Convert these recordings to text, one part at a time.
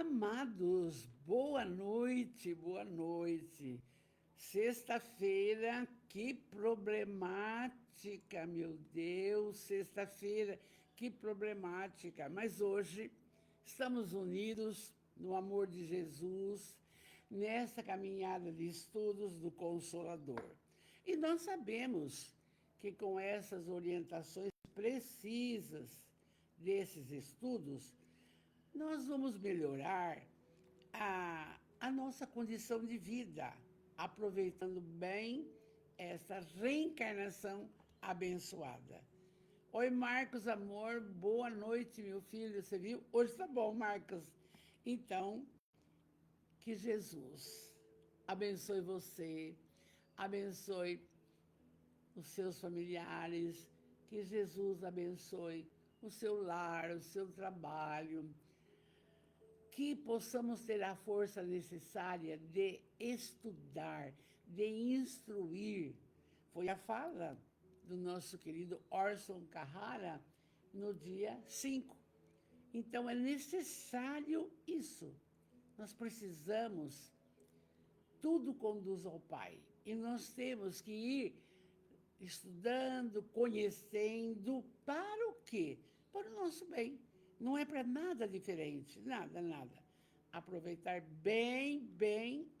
Amados, boa noite, boa noite. Sexta-feira, que problemática, meu Deus, sexta-feira, que problemática. Mas hoje estamos unidos no amor de Jesus, nessa caminhada de estudos do Consolador. E nós sabemos que com essas orientações precisas desses estudos, nós vamos melhorar a nossa condição de vida, aproveitando bem essa reencarnação abençoada. Oi, Marcos, amor, boa noite, meu filho. Você viu? Hoje tá bom, Marcos. Então, que Jesus abençoe você, abençoe os seus familiares, que Jesus abençoe o seu lar, o seu trabalho, que possamos ter a força necessária de estudar, de instruir. Foi a fala do nosso querido Orson Carrara no dia 5. Então, é necessário isso. Nós precisamos, tudo conduz ao Pai. E nós temos que ir estudando, conhecendo, para o quê? Para o nosso bem. Não é para nada diferente, nada, nada. Aproveitar bem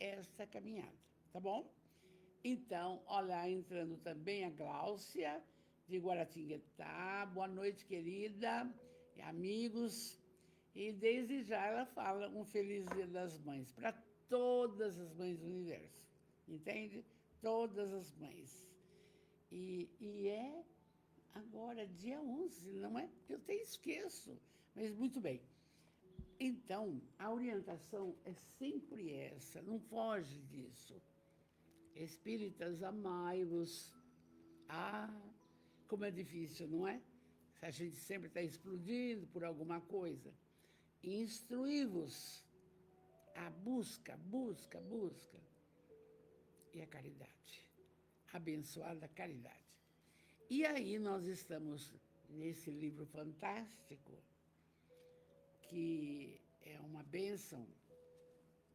essa caminhada, tá bom? Então, olha, entrando também a Gláucia, de Guaratinguetá. Boa noite, querida, e amigos. E desde já ela fala um feliz Dia das Mães, para todas as mães do universo, entende? Todas as mães. E é agora dia 11, não é? Eu até esqueço, mas muito bem. Então, a orientação é sempre essa, não foge disso. Espíritas, amai-vos. Ah, como é difícil, não é? A gente sempre está explodindo por alguma coisa. Instruí-vos. A busca. E a caridade. Abençoada caridade. E aí nós estamos nesse livro fantástico, que é uma bênção,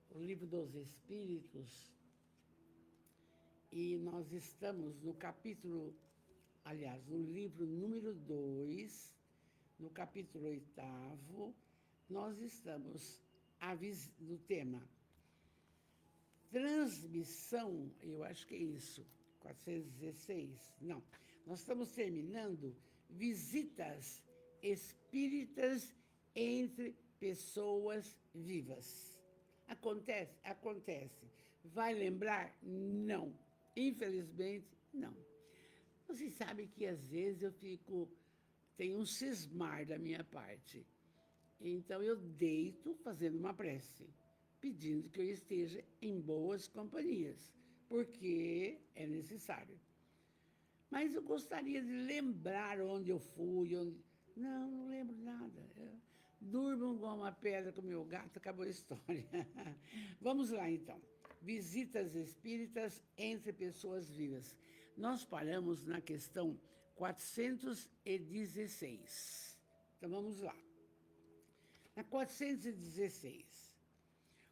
o Livro dos Espíritos, e nós estamos no capítulo, aliás, no livro número 2, no capítulo 8º, nós estamos no tema transmissão, eu acho que é isso, 416, não. Nós estamos terminando visitas espíritas entre pessoas vivas. Acontece? Acontece. Vai lembrar? Não. Infelizmente, não. Você sabe que às vezes tem um cismar da minha parte. Então eu deito fazendo uma prece, pedindo que eu esteja em boas companhias, porque é necessário. Mas eu gostaria de lembrar onde eu fui, onde... Não lembro nada. Eu durmo igual uma pedra com meu gato, acabou a história. Vamos lá, então. Visitas espíritas entre pessoas vivas. Nós paramos na questão 416. Então, vamos lá. Na 416,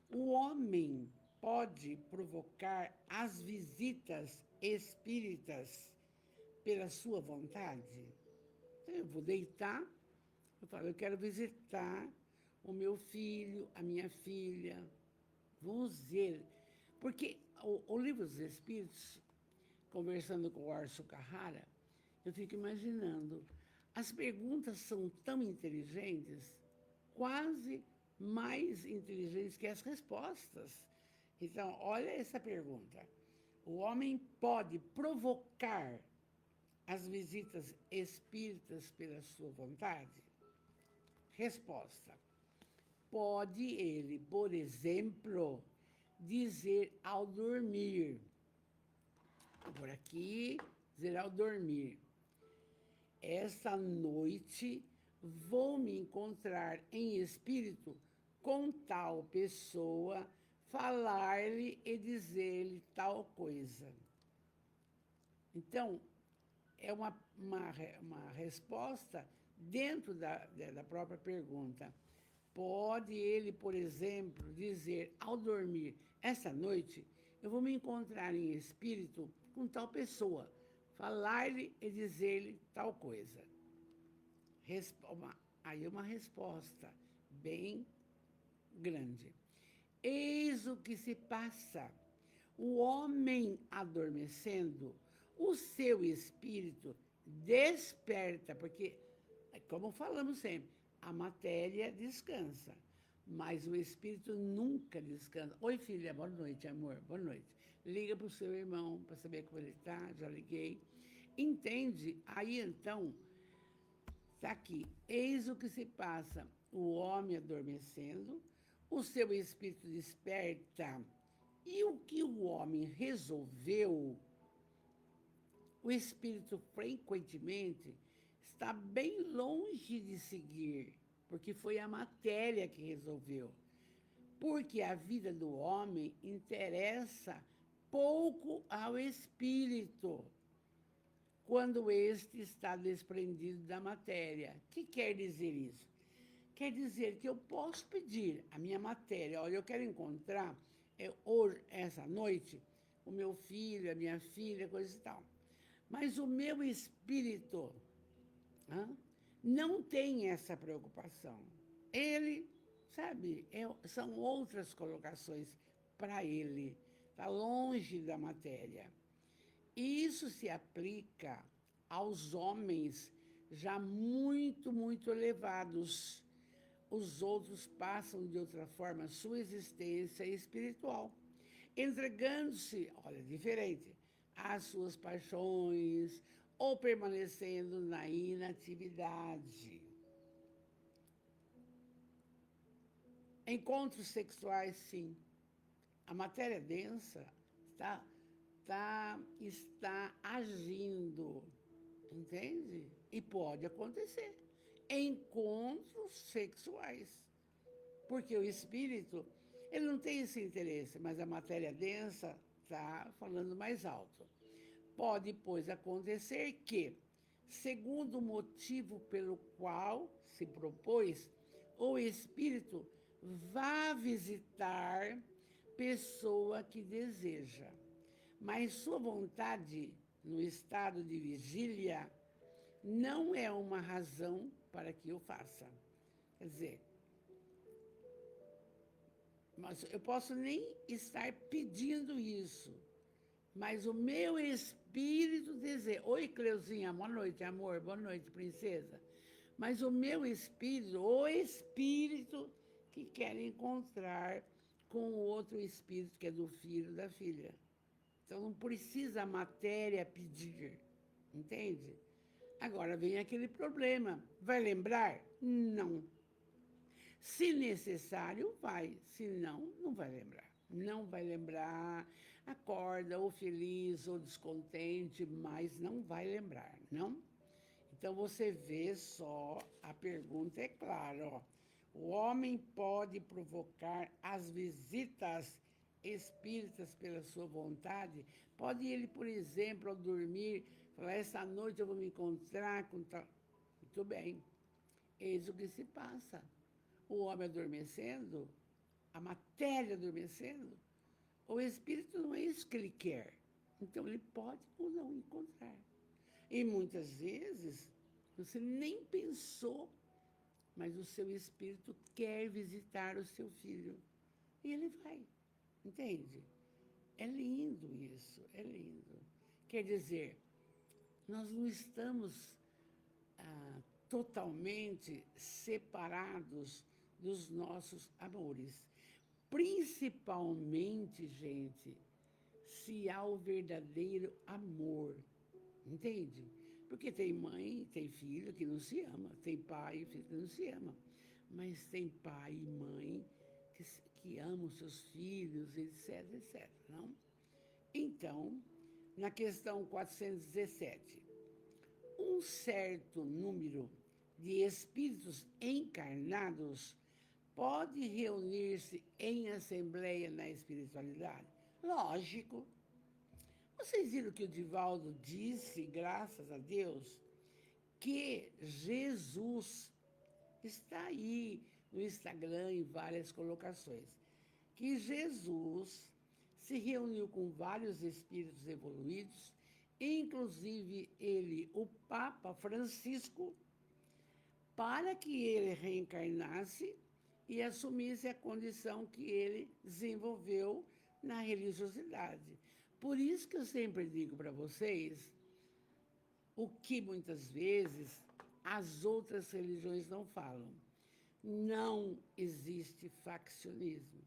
o homem pode provocar as visitas espíritas pela sua vontade? Então, eu vou deitar, eu falo, eu quero visitar o meu filho, a minha filha. Vamos ver. Porque o Livro dos Espíritos, conversando com o Orson Carrara, eu fico imaginando, as perguntas são tão inteligentes, quase mais inteligentes que as respostas. Então, olha essa pergunta. O homem pode provocar as visitas espíritas pela sua vontade? Resposta. Pode ele, por exemplo, dizer ao dormir, por aqui, dizer ao dormir, esta noite vou me encontrar em espírito com tal pessoa, falar-lhe e dizer-lhe tal coisa. Então, é uma resposta dentro da própria pergunta. Pode ele, por exemplo, dizer ao dormir, essa noite eu vou me encontrar em espírito com tal pessoa, falar-lhe e dizer-lhe tal coisa. Aí uma resposta bem grande. Eis o que se passa. O homem adormecendo, o seu espírito desperta, porque, como falamos sempre, a matéria descansa, mas o espírito nunca descansa. Oi, filha, boa noite, amor, boa noite. Liga para o seu irmão para saber como ele está, já liguei. Entende? Aí, então, está aqui. Eis o que se passa. O homem adormecendo, o seu espírito desperta. E o que o homem resolveu, o espírito frequentemente está bem longe de seguir, porque foi a matéria que resolveu. Porque a vida do homem interessa pouco ao espírito, quando este está desprendido da matéria. O que quer dizer isso? Quer dizer que eu posso pedir a minha matéria, olha, eu quero encontrar hoje, essa noite, o meu filho, a minha filha, coisa e tal. Mas o meu espírito não tem essa preocupação. Ele, sabe, são outras colocações para ele, está longe da matéria. E isso se aplica aos homens já muito, muito elevados. Os outros passam de outra forma a sua existência espiritual, entregando-se, olha, diferente, às suas paixões ou permanecendo na inatividade. Encontros sexuais, sim. A matéria densa está agindo, entende? E pode acontecer. Encontros sexuais. Porque o espírito, ele não tem esse interesse, mas a matéria densa está falando mais alto. Pode, pois, acontecer que, segundo o motivo pelo qual se propôs, o espírito vá visitar pessoa que deseja, mas sua vontade, no estado de vigília, não é uma razão para que o faça. Quer dizer, mas eu posso nem estar pedindo isso, mas o meu espírito deseja. Oi, Cleuzinha, boa noite, amor, boa noite, princesa. Mas o meu espírito, o espírito que quer encontrar com o outro espírito, que é do filho, da filha. Então, não precisa a matéria pedir, entende? Agora vem aquele problema. Vai lembrar? Não. Se necessário, vai. Se não, não vai lembrar. Não vai lembrar, acorda ou feliz ou descontente, mas não vai lembrar, não? Então, você vê só, a pergunta é clara, ó. O homem pode provocar as visitas espíritas pela sua vontade? Pode ele, por exemplo, ao dormir, falar, essa noite eu vou me encontrar com tal... Muito bem. Eis o que se passa. O homem adormecendo, a matéria adormecendo, o espírito não é isso que ele quer. Então, ele pode ou não encontrar. E muitas vezes, você nem pensou, mas o seu espírito quer visitar o seu filho. E ele vai, entende? É lindo isso, é lindo. Quer dizer, nós não estamos totalmente separados dos nossos amores. Principalmente, gente, se há o verdadeiro amor, entende? Porque tem mãe, tem filho que não se ama, tem pai e filho que não se ama, mas tem pai e mãe que amam seus filhos, etc, etc, não? Então, na questão 417, um certo número de espíritos encarnados pode reunir-se em assembleia na espiritualidade? Lógico. Vocês viram que o Divaldo disse, graças a Deus, que Jesus está aí no Instagram, em várias colocações, que Jesus se reuniu com vários espíritos evoluídos, inclusive ele, o Papa Francisco, para que ele reencarnasse e assumisse a condição que ele desenvolveu na religiosidade. Por isso que eu sempre digo para vocês o que muitas vezes as outras religiões não falam. Não existe faccionismo.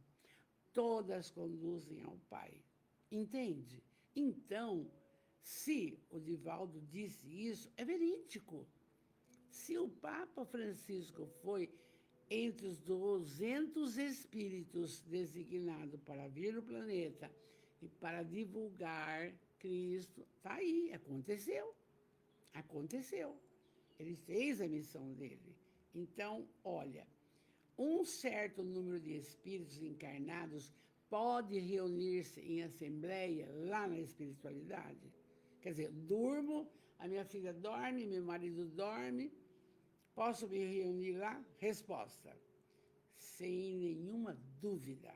Todas conduzem ao Pai. Entende? Então, se o Divaldo disse isso, é verídico. Se o Papa Francisco foi entre os 200 espíritos designados para vir no planeta e para divulgar Cristo, está aí, aconteceu. Aconteceu. Ele fez a missão dele. Então, olha, um certo número de espíritos encarnados pode reunir-se em assembleia lá na espiritualidade. Quer dizer, durmo, a minha filha dorme, meu marido dorme, posso me reunir lá? Resposta: sem nenhuma dúvida.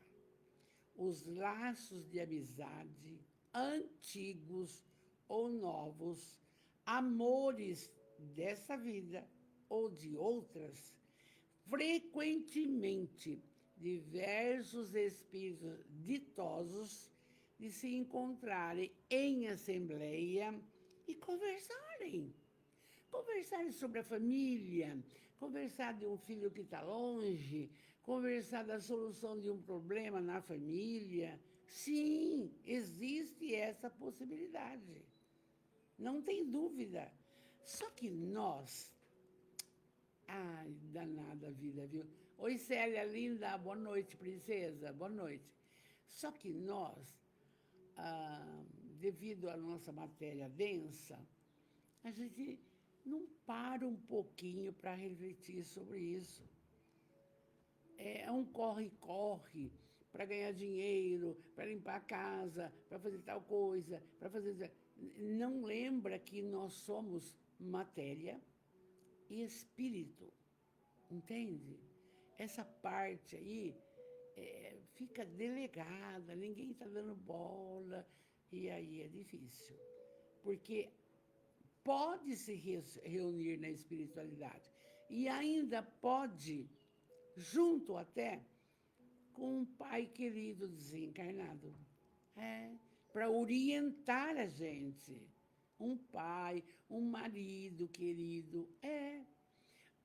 Os laços de amizade, antigos ou novos, amores dessa vida ou de outras, frequentemente diversos espíritos ditosos de se encontrarem em assembleia e conversarem. Conversarem sobre a família, conversar de um filho que está longe, conversar da solução de um problema na família. Sim, existe essa possibilidade. Não tem dúvida. Só que nós... Ai, danada a vida, viu? Oi, Célia, linda. Boa noite, princesa. Boa noite. Só que nós, devido à nossa matéria densa, a gente não para um pouquinho para refletir sobre isso. É um corre-corre para ganhar dinheiro, para limpar a casa, para fazer tal coisa, para fazer... Não lembra que nós somos matéria e espírito, entende? Essa parte aí fica delegada, ninguém está dando bola, e aí é difícil. Porque pode se reunir na espiritualidade e ainda pode, junto até com um pai querido desencarnado, para orientar a gente. Um pai, um marido querido,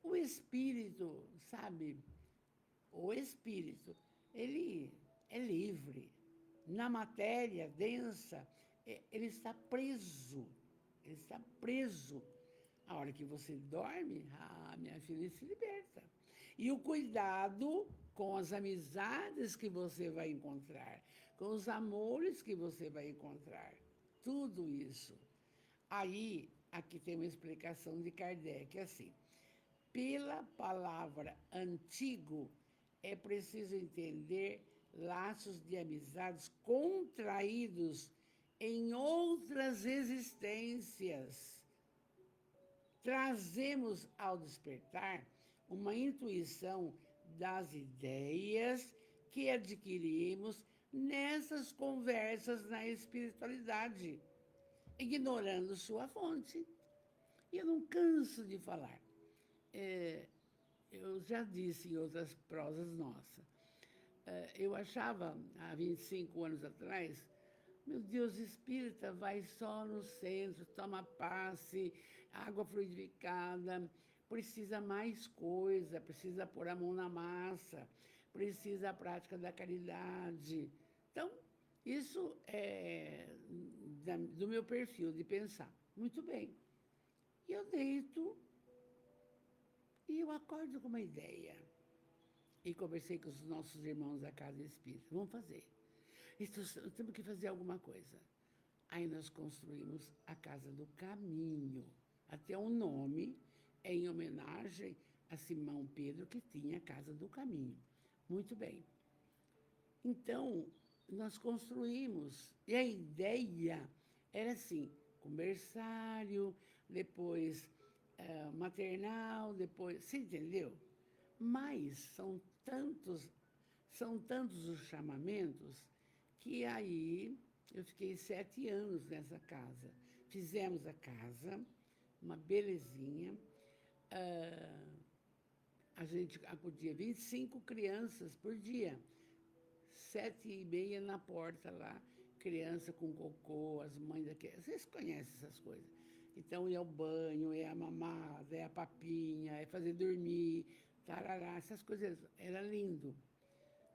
o espírito, sabe? O espírito, ele é livre. Na matéria densa, ele está preso. Ele está preso. A hora que você dorme, minha filha, se liberta. E o cuidado com as amizades que você vai encontrar, com os amores que você vai encontrar, tudo isso. Aí, aqui tem uma explicação de Kardec, assim: pela palavra antigo, é preciso entender laços de amizades contraídos em outras existências. Trazemos ao despertar uma intuição das ideias que adquirimos nessas conversas na espiritualidade, ignorando sua fonte. E eu não canso de falar. Eu já disse em outras prosas nossas, eu achava, há 25 anos atrás, meu Deus, espírita vai só no centro, toma passe, água fluidificada, precisa mais coisa, precisa pôr a mão na massa, precisa a prática da caridade. Então, isso é do meu perfil de pensar. Muito bem. E eu deito e eu acordo com uma ideia. E conversei com os nossos irmãos da Casa Espírita. Vamos fazer. Temos que fazer alguma coisa. Aí nós construímos a Casa do Caminho. Até o nome é em homenagem a Simão Pedro, que tinha a Casa do Caminho. Muito bem. Então, nós construímos. E a ideia era assim, berçário, depois maternal, depois... Você entendeu? Mas são tantos os chamamentos que aí eu fiquei 7 anos nessa casa. Fizemos a casa, uma belezinha. A gente acudia 25 crianças por dia. 7h30 na porta lá, criança com cocô, as mães daqui. Vocês conhecem essas coisas. Então, é o banho, é a mamada, é a papinha, é fazer dormir, tarará, essas coisas. Era lindo.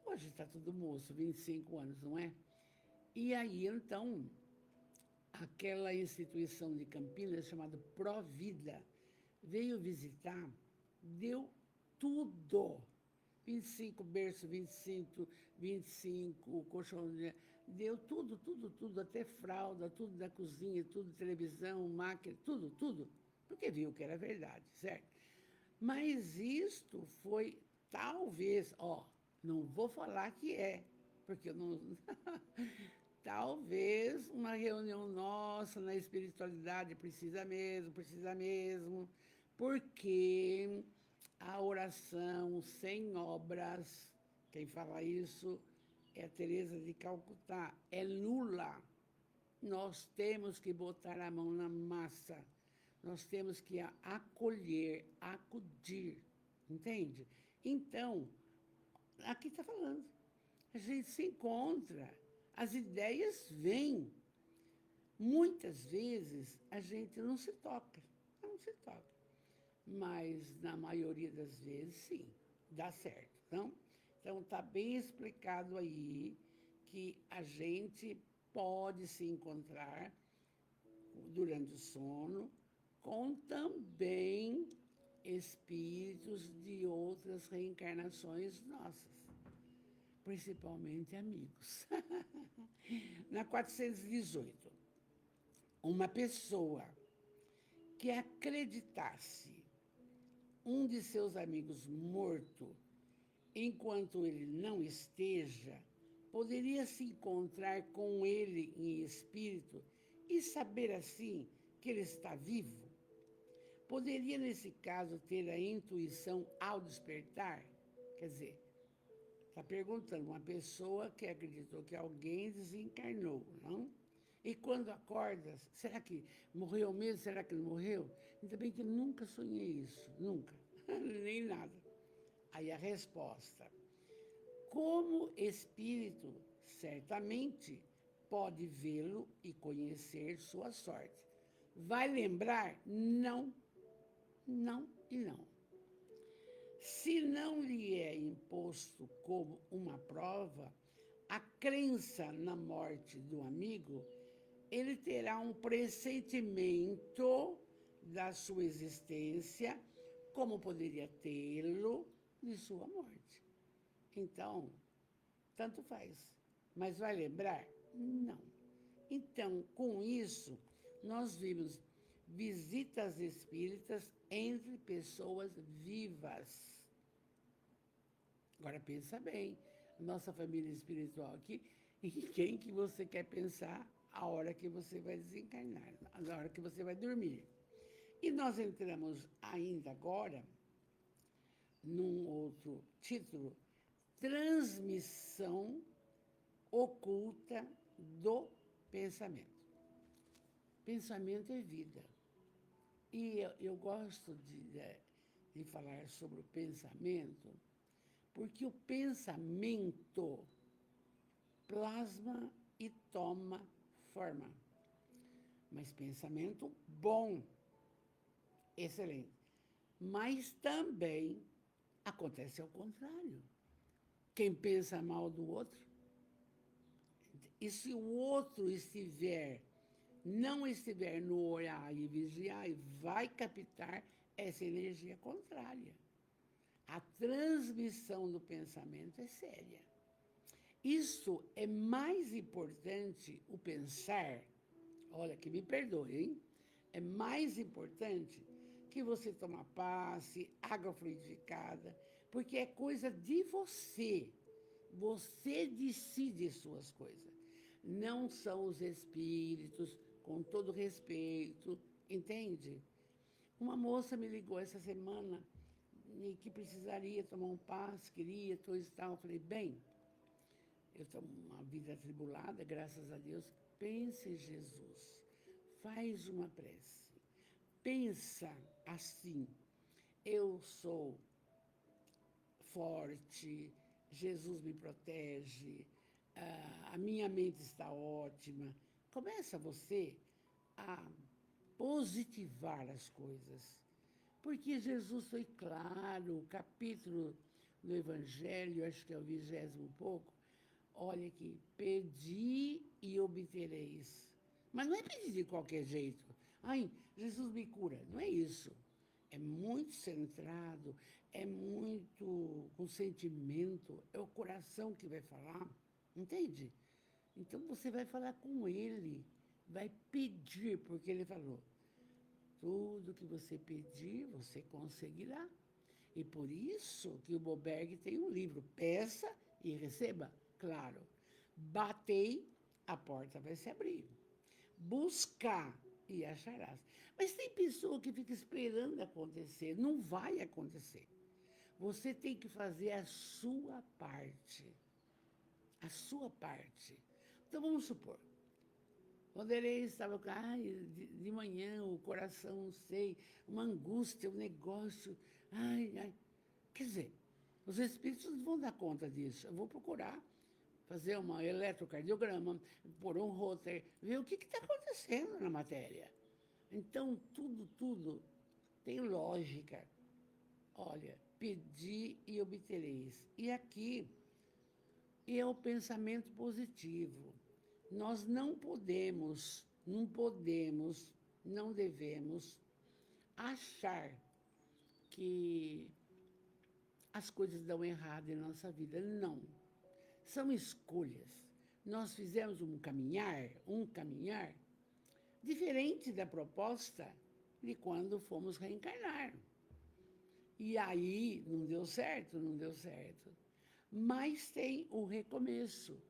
Hoje está tudo moço, 25 anos, não é? E aí, então, aquela instituição de Campinas chamada Provida veio visitar, deu tudo. 25 berços, 25 colchão, deu tudo, tudo, tudo, até fralda, tudo da cozinha, tudo, televisão, máquina, tudo, tudo, porque viu que era verdade, certo? Mas isto foi, talvez, não vou falar que é, porque eu não... Talvez uma reunião nossa na espiritualidade precisa mesmo, porque a oração sem obras, quem fala isso é a Teresa de Calcutá, é nula. Nós temos que botar a mão na massa, nós temos que acolher, acudir, entende? Então, aqui está falando, a gente se encontra, as ideias vêm. Muitas vezes a gente não se toca, mas na maioria das vezes, sim, dá certo, não? Então, está bem explicado aí que a gente pode se encontrar durante o sono com também espíritos de outras reencarnações nossas, principalmente amigos. Na 418, uma pessoa que acreditasse um de seus amigos morto, enquanto ele não esteja, poderia se encontrar com ele em espírito e saber assim que ele está vivo? Poderia, nesse caso, ter a intuição ao despertar? Quer dizer, está perguntando uma pessoa que acreditou que alguém desencarnou, não? E quando acorda, será que morreu mesmo? Será que não morreu? Ainda bem que nunca sonhei isso, nunca, nem nada. Aí a resposta: como espírito, certamente pode vê-lo e conhecer sua sorte. Vai lembrar? Não, não e não. Se não lhe é imposto como uma prova a crença na morte do amigo, ele terá um pressentimento da sua existência, como poderia tê-lo de sua morte. Então, tanto faz. Mas vai lembrar? Não. Então, com isso, nós vimos visitas espíritas entre pessoas vivas. Agora, pensa bem, nossa família espiritual aqui, em quem que você quer pensar a hora que você vai desencarnar, a hora que você vai dormir. E nós entramos ainda agora num outro título, transmissão oculta do pensamento. Pensamento é vida. E eu gosto de falar sobre o pensamento, porque o pensamento plasma e toma forma. Mas pensamento bom, excelente. Mas também acontece ao contrário. Quem pensa mal do outro, e se o outro não estiver no olhar e vigiar, vai captar essa energia contrária. A transmissão do pensamento é séria. Isso é mais importante, o pensar, olha, que me perdoe, hein? É mais importante que você tomar passe, água fluidificada, porque é coisa de você. Você decide suas coisas. Não são os espíritos, com todo respeito, entende? Uma moça me ligou essa semana, e que precisaria tomar um passe, queria, coisa e tal. Eu falei, bem, eu estou uma vida atribulada, graças a Deus. Pense em Jesus, faz uma prece. Pensa assim, eu sou forte, Jesus me protege, a minha mente está ótima. Começa você a positivar as coisas. Porque Jesus foi claro, o capítulo do Evangelho, acho que é o 20º pouco, olha aqui, pedi e obtereis. Mas não é pedir de qualquer jeito. Ai, Jesus me cura. Não é isso. É muito centrado, é muito com sentimento, é o coração que vai falar, entende? Então você vai falar com ele, vai pedir, porque ele falou, tudo que você pedir, você conseguirá. E por isso que o Boberg tem um livro, Peça e Receba. Claro, batei, a porta vai se abrir. Buscar e acharás. Mas tem pessoa que fica esperando acontecer, não vai acontecer. Você tem que fazer a sua parte. A sua parte. Então vamos supor, Vanderlei estava com, de manhã, o coração, não sei, uma angústia, um negócio, ai. Quer dizer, os espíritos vão dar conta disso. Eu vou procurar fazer um eletrocardiograma, pôr um rotor, ver o que está acontecendo na matéria. Então, tudo tem lógica. Olha, pedi e obtereis. E aqui é o pensamento positivo. Nós não devemos achar que as coisas dão errado em nossa vida. Não. São escolhas. Nós fizemos um caminhar diferente da proposta de quando fomos reencarnar. E aí não deu certo. Mas tem o recomeço.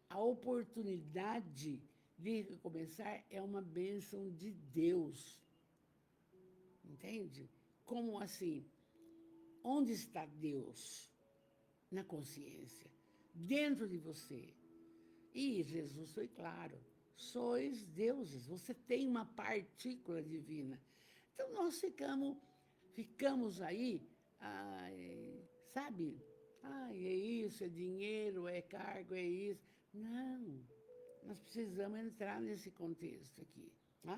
A oportunidade de recomeçar é uma bênção de Deus. Entende? Como assim? Onde está Deus? Na consciência, dentro de você. E Jesus foi claro, sois deuses, você tem uma partícula divina. Então nós ficamos aí, sabe? É isso, é dinheiro, é cargo, é isso. Não, nós precisamos entrar nesse contexto aqui. Tá?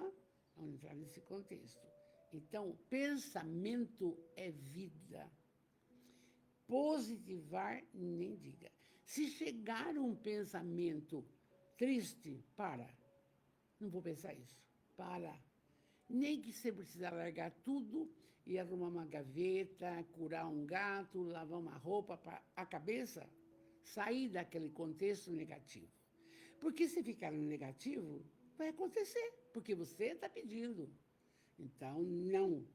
Vamos entrar nesse contexto. Então, pensamento é vida. Positivar, nem diga. Se chegar um pensamento triste, para. Não vou pensar isso. Para. Nem que você precisa largar tudo e arrumar uma gaveta, curar um gato, lavar uma roupa para a cabeça sair daquele contexto negativo. Porque se ficar no negativo, vai acontecer, porque você está pedindo. Então, não.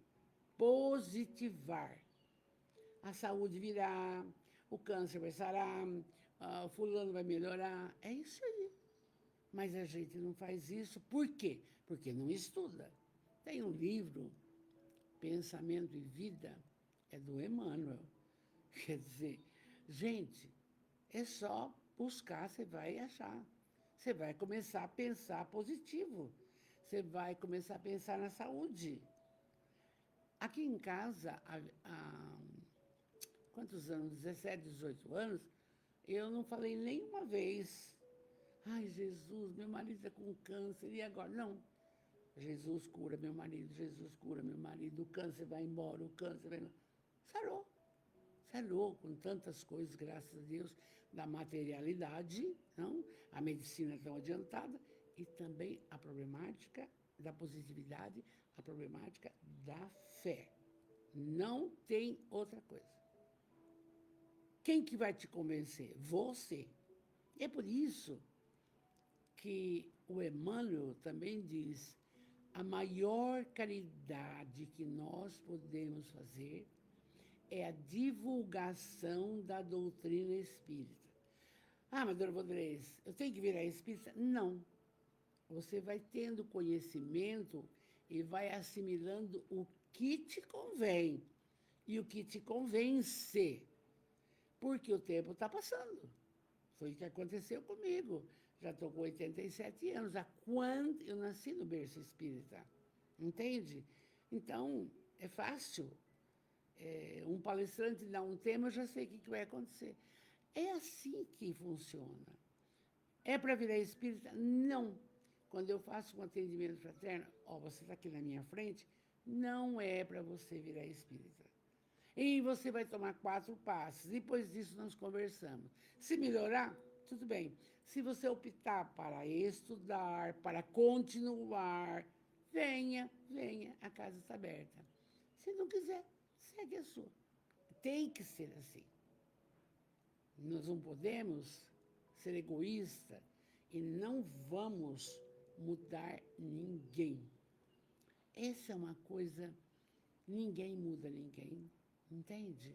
Positivar. A saúde virá, o câncer vai sarar, o fulano vai melhorar. É isso aí. Mas a gente não faz isso. Por quê? Porque não estuda. Tem um livro, Pensamento e Vida, é do Emmanuel. Quer dizer, gente, é só buscar, você vai achar. Você vai começar a pensar positivo. Você vai começar a pensar na saúde. Aqui em casa, quantos anos? 17, 18 anos, eu não falei nenhuma vez, ai, Jesus, meu marido está com câncer, e agora? Não. Jesus cura meu marido, o câncer vai embora, o câncer vai embora. Sarou com tantas coisas, graças a Deus, da materialidade, não? A medicina tão adiantada, e também a problemática da positividade, a problemática da fé. Não tem outra coisa. Quem que vai te convencer? Você. É por isso que o Emmanuel também diz, a maior caridade que nós podemos fazer é a divulgação da doutrina espírita. Mas, dona Vanderlei, eu tenho que virar espírita? Não. Você vai tendo conhecimento e vai assimilando o que te convém. e o que te convence, porque o tempo está passando. Foi o que aconteceu comigo. Já estou com 87 anos. Há quando eu nasci no berço espírita, entende? Então, é fácil. Um palestrante dá um tema, eu já sei o que vai acontecer. É assim que funciona. É para virar espírita? Não. Quando eu faço um atendimento fraterno, você está aqui na minha frente, não é para você virar espírita. E você vai tomar 4 passos. Depois disso, nós conversamos. Se melhorar, tudo bem. Se você optar para estudar, para continuar, venha, a casa está aberta. Se não quiser, segue a sua. Tem que ser assim. Nós não podemos ser egoístas e não vamos mudar ninguém. Essa é uma coisa, ninguém muda ninguém, entende?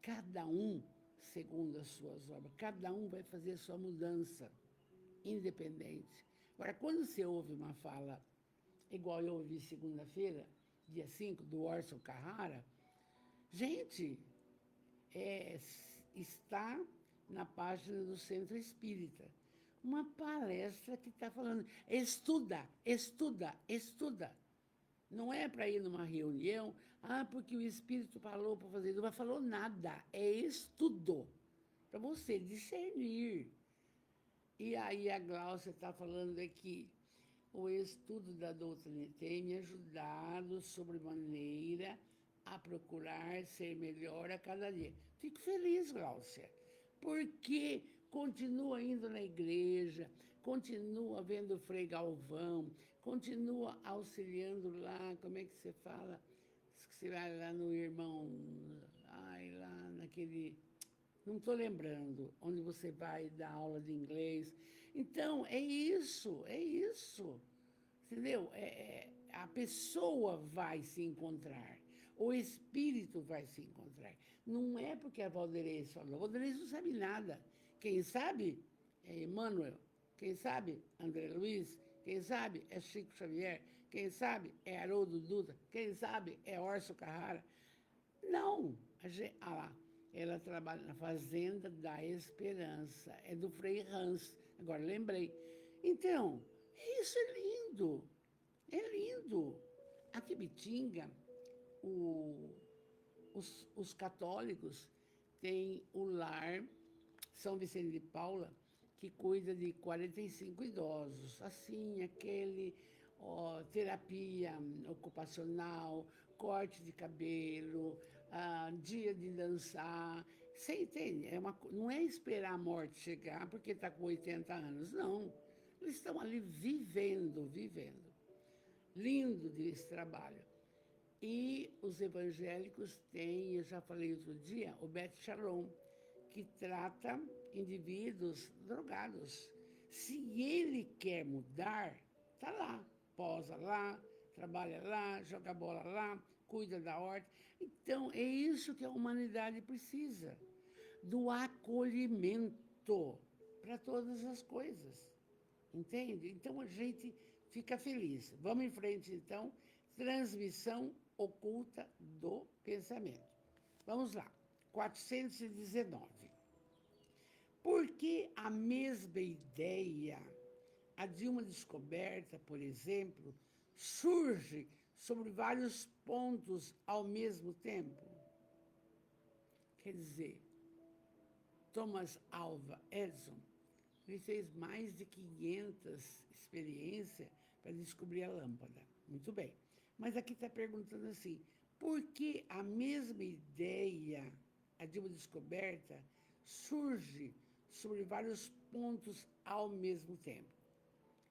Cada um segundo as suas obras, cada um vai fazer a sua mudança, independente. Agora, quando você ouve uma fala, igual eu ouvi segunda-feira, dia 5, do Orson Carrara, gente, está na página do Centro Espírita. Uma palestra que está falando, estuda, estuda, estuda. Não é para ir numa reunião, porque o Espírito falou para fazer, não falou nada, é estudo, para você discernir. E aí a Gláucia está falando aqui, o estudo da doutrina tem me ajudado sobremaneira a procurar ser melhor a cada dia. Fico feliz, Gláucia, porque continua indo na igreja, continua vendo o Frei Galvão, continua auxiliando lá, como é que você fala? Você vai lá no irmão, lá naquele... Não estou lembrando, onde você vai dar aula de inglês. Então, é isso, entendeu? A pessoa vai se encontrar, o espírito vai se encontrar. Não é porque a Valderez falou, a Valderez não sabe nada. Quem sabe é Emmanuel, quem sabe André Luiz, quem sabe é Chico Xavier, quem sabe é Haroldo Dutra, quem sabe é Orson Carrara. Não, lá, ela trabalha na Fazenda da Esperança, é do Frei Hans, agora lembrei. Então, isso é lindo, é lindo. Aqui em Bitinga, os católicos têm o lar São Vicente de Paula, que cuida de 45 idosos, assim, terapia ocupacional, corte de cabelo, dia de dançar. Você entende? Não é esperar a morte chegar porque está com 80 anos, não. Eles estão ali vivendo. Lindo desse trabalho. E os evangélicos têm, eu já falei outro dia, o Beth Shalom, que trata indivíduos drogados. Se ele quer mudar, está lá, posa lá, trabalha lá, joga bola lá, cuida da horta. Então, é isso que a humanidade precisa, do acolhimento para todas as coisas, entende? Então, a gente fica feliz. Vamos em frente, então, transmissão oculta do pensamento. Vamos lá, 419. Porque a mesma ideia, a de uma descoberta, por exemplo, surge sobre vários pontos ao mesmo tempo? Quer dizer, Thomas Alva Edison, ele fez mais de 500 experiências para descobrir a lâmpada. Muito bem. Mas aqui está perguntando assim, por que a mesma ideia, a de uma descoberta, surge sobre vários pontos ao mesmo tempo?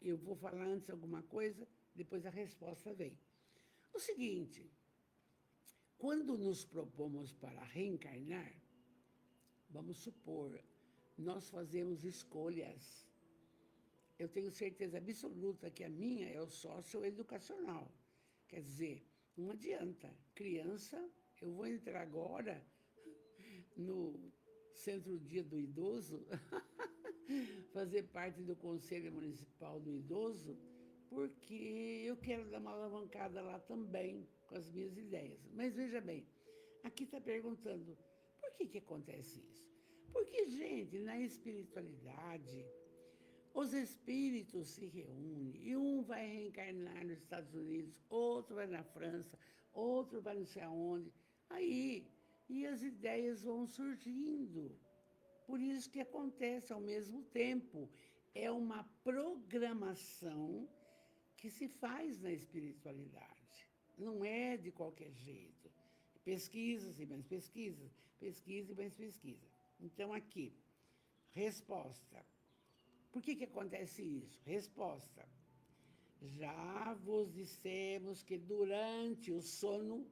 Eu vou falar antes alguma coisa, depois a resposta vem. O seguinte, quando nos propomos para reencarnar, vamos supor, nós fazemos escolhas. Eu tenho certeza absoluta que a minha é o socioeducacional. Quer dizer, não adianta. Criança, eu vou entrar agora no Centro Dia do Idoso, fazer parte do Conselho Municipal do Idoso, porque eu quero dar uma alavancada lá também com as minhas ideias. Mas veja bem, aqui está perguntando, por que acontece isso? Porque, gente, na espiritualidade, os espíritos se reúnem e um vai reencarnar nos Estados Unidos, outro vai na França, outro vai não sei aonde. Aí, e as ideias vão surgindo. Por isso que acontece ao mesmo tempo. É uma programação que se faz na espiritualidade. Não é de qualquer jeito. Pesquisas e mais pesquisas, pesquisa e mais pesquisa. Então, aqui, resposta. Por que acontece isso? Resposta. Já vos dissemos que durante o sono,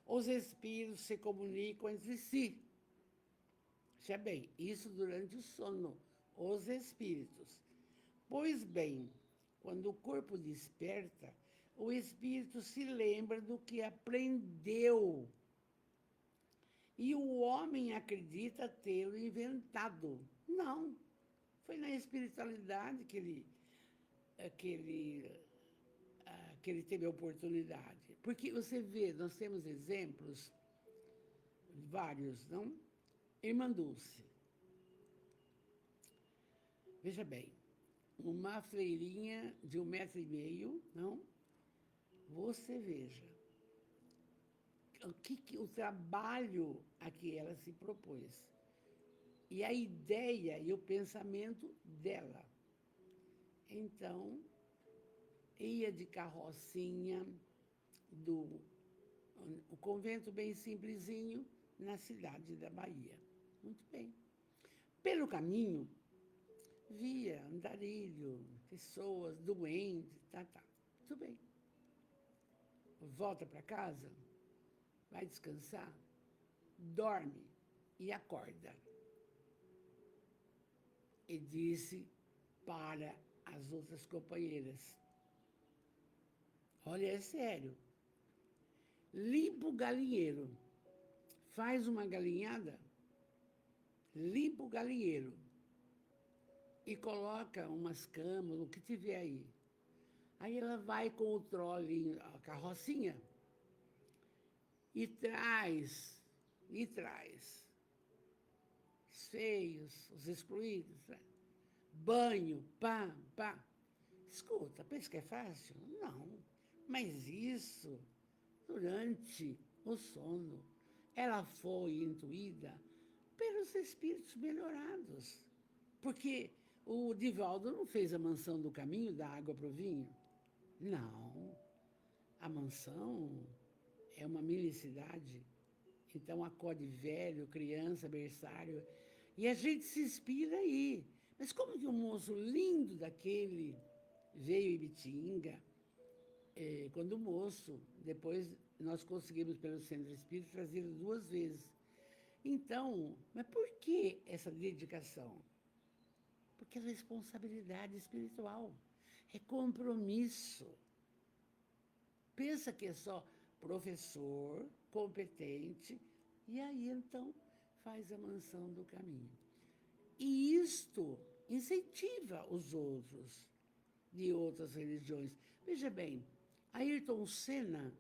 os espíritos se comunicam entre si. Veja bem, isso durante o sono, os espíritos. Pois bem, quando o corpo desperta, o espírito se lembra do que aprendeu. E o homem acredita tê-lo inventado. Não, foi na espiritualidade que ele teve a oportunidade. Porque você vê, nós temos exemplos, vários, não? Irmã Dulce. Veja bem, uma freirinha de 1,5 m, não? Você veja o trabalho a que ela se propôs. E a ideia e o pensamento dela. Então, ia de carrocinha o convento bem simplesinho na cidade da Bahia. Muito bem. Pelo caminho, via andarilho, pessoas doentes, tá. Tudo bem. Volta para casa, vai descansar, dorme e acorda. E disse para as outras companheiras, olha, é sério, limpa o galinheiro, faz uma galinhada, limpa o galinheiro e coloca umas camas, o que tiver aí. Aí ela vai com o trole, a carrocinha, e traz os feios, os excluídos, né? Banho, pá. Escuta, pensa que é fácil? Não, mas isso durante o sono. Ela foi intuída pelos espíritos melhorados. Porque o Divaldo não fez a mansão do caminho da água para o vinho? Não. A mansão é uma milicidade. Então acode velho, criança, berçário. E a gente se inspira aí. Mas como que um moço lindo daquele veio em Ibitinga, quando o moço, depois nós conseguimos pelo Centro Espírita trazê-lo 2 vezes. Então, mas por que essa dedicação? Porque é responsabilidade espiritual, é compromisso. Pensa que é só professor, competente, e aí então faz a mansão do caminho. E isto incentiva os outros de outras religiões. Veja bem, Ayrton Senna,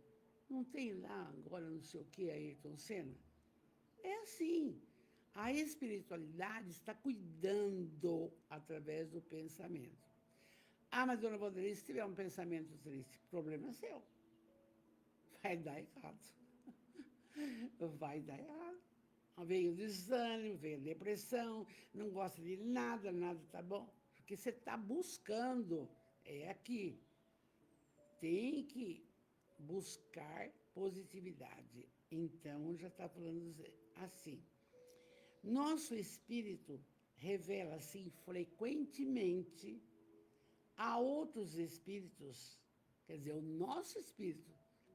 não tem lá agora não sei o que, Ayrton Senna? É assim, a espiritualidade está cuidando através do pensamento. Ah, mas, dona Valdirene, se tiver um pensamento triste, o problema é seu. Vai dar errado. Vai dar errado. Veio o desânimo, veio a depressão, não gosta de nada, nada tá bom. Porque você está buscando, é aqui. Tem que buscar positividade. Então, já está falando assim. Nosso espírito revela-se frequentemente a outros espíritos, quer dizer, o nosso espírito,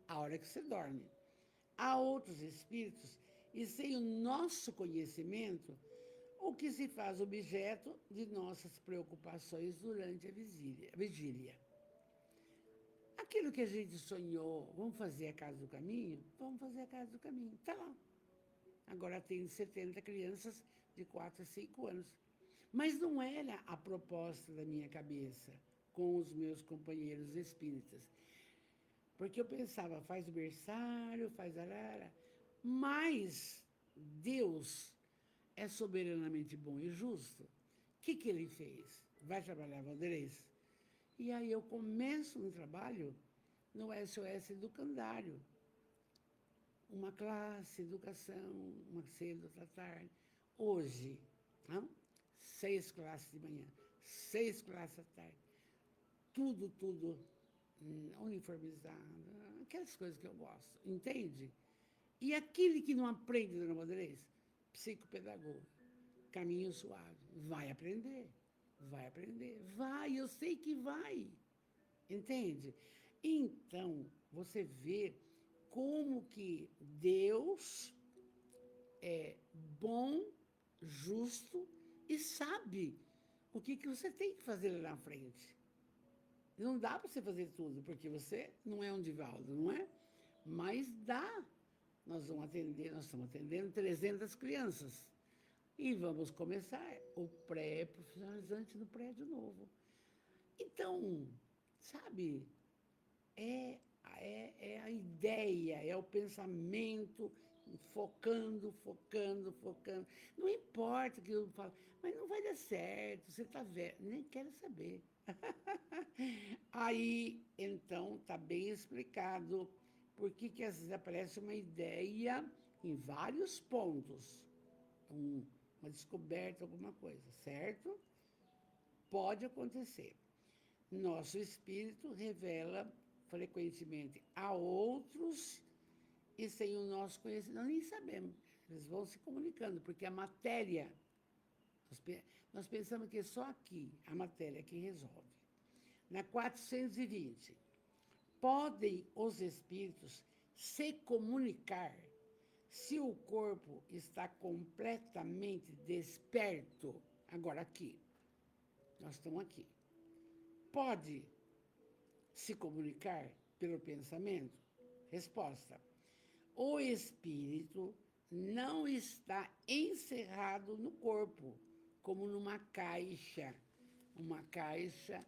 a hora que você dorme, a outros espíritos, e sem o nosso conhecimento, o que se faz objeto de nossas preocupações durante a vigília. Aquilo que a gente sonhou, vamos fazer a Casa do Caminho? Vamos fazer a Casa do Caminho, está lá. Agora tem 70 crianças de 4 a 5 anos. Mas não era a proposta da minha cabeça. com os meus companheiros espíritas. Porque eu pensava, faz o berçário, faz arara, mas Deus é soberanamente bom e justo. O que ele fez? Vai trabalhar, Valderez? E aí eu começo um trabalho no SOS Educandário. Uma classe, educação, uma cedo, outra tarde. Hoje, não? 6 classes de manhã, 6 classes à tarde. Tudo uniformizado, aquelas coisas que eu gosto, entende? E aquele que não aprende, dona Madrez, psicopedagogo, caminho suave, vai aprender, eu sei que vai, entende? Então, você vê como que Deus é bom, justo e sabe o que você tem que fazer lá na frente. Não dá para você fazer tudo, porque você não é um Divaldo, não é? Mas dá. Nós estamos atendendo 300 crianças. E vamos começar o pré-profissionalizante no prédio novo. Então, sabe, é a ideia, é o pensamento, focando. Não importa o que eu falo, mas não vai dar certo, você está velho, nem quero saber. Aí, então, está bem explicado por que às vezes aparece uma ideia em vários pontos, uma descoberta, alguma coisa, certo? Pode acontecer. Nosso espírito revela frequentemente a outros e sem o nosso conhecimento, nós nem sabemos. Eles vão se comunicando, porque a matéria, nós pensamos que é só aqui, a matéria que resolve. Na 420, podem os espíritos se comunicar se o corpo está completamente desperto. Agora, aqui, nós estamos aqui. Pode se comunicar pelo pensamento? Resposta: o espírito não está encerrado no corpo, como numa caixa, uma caixa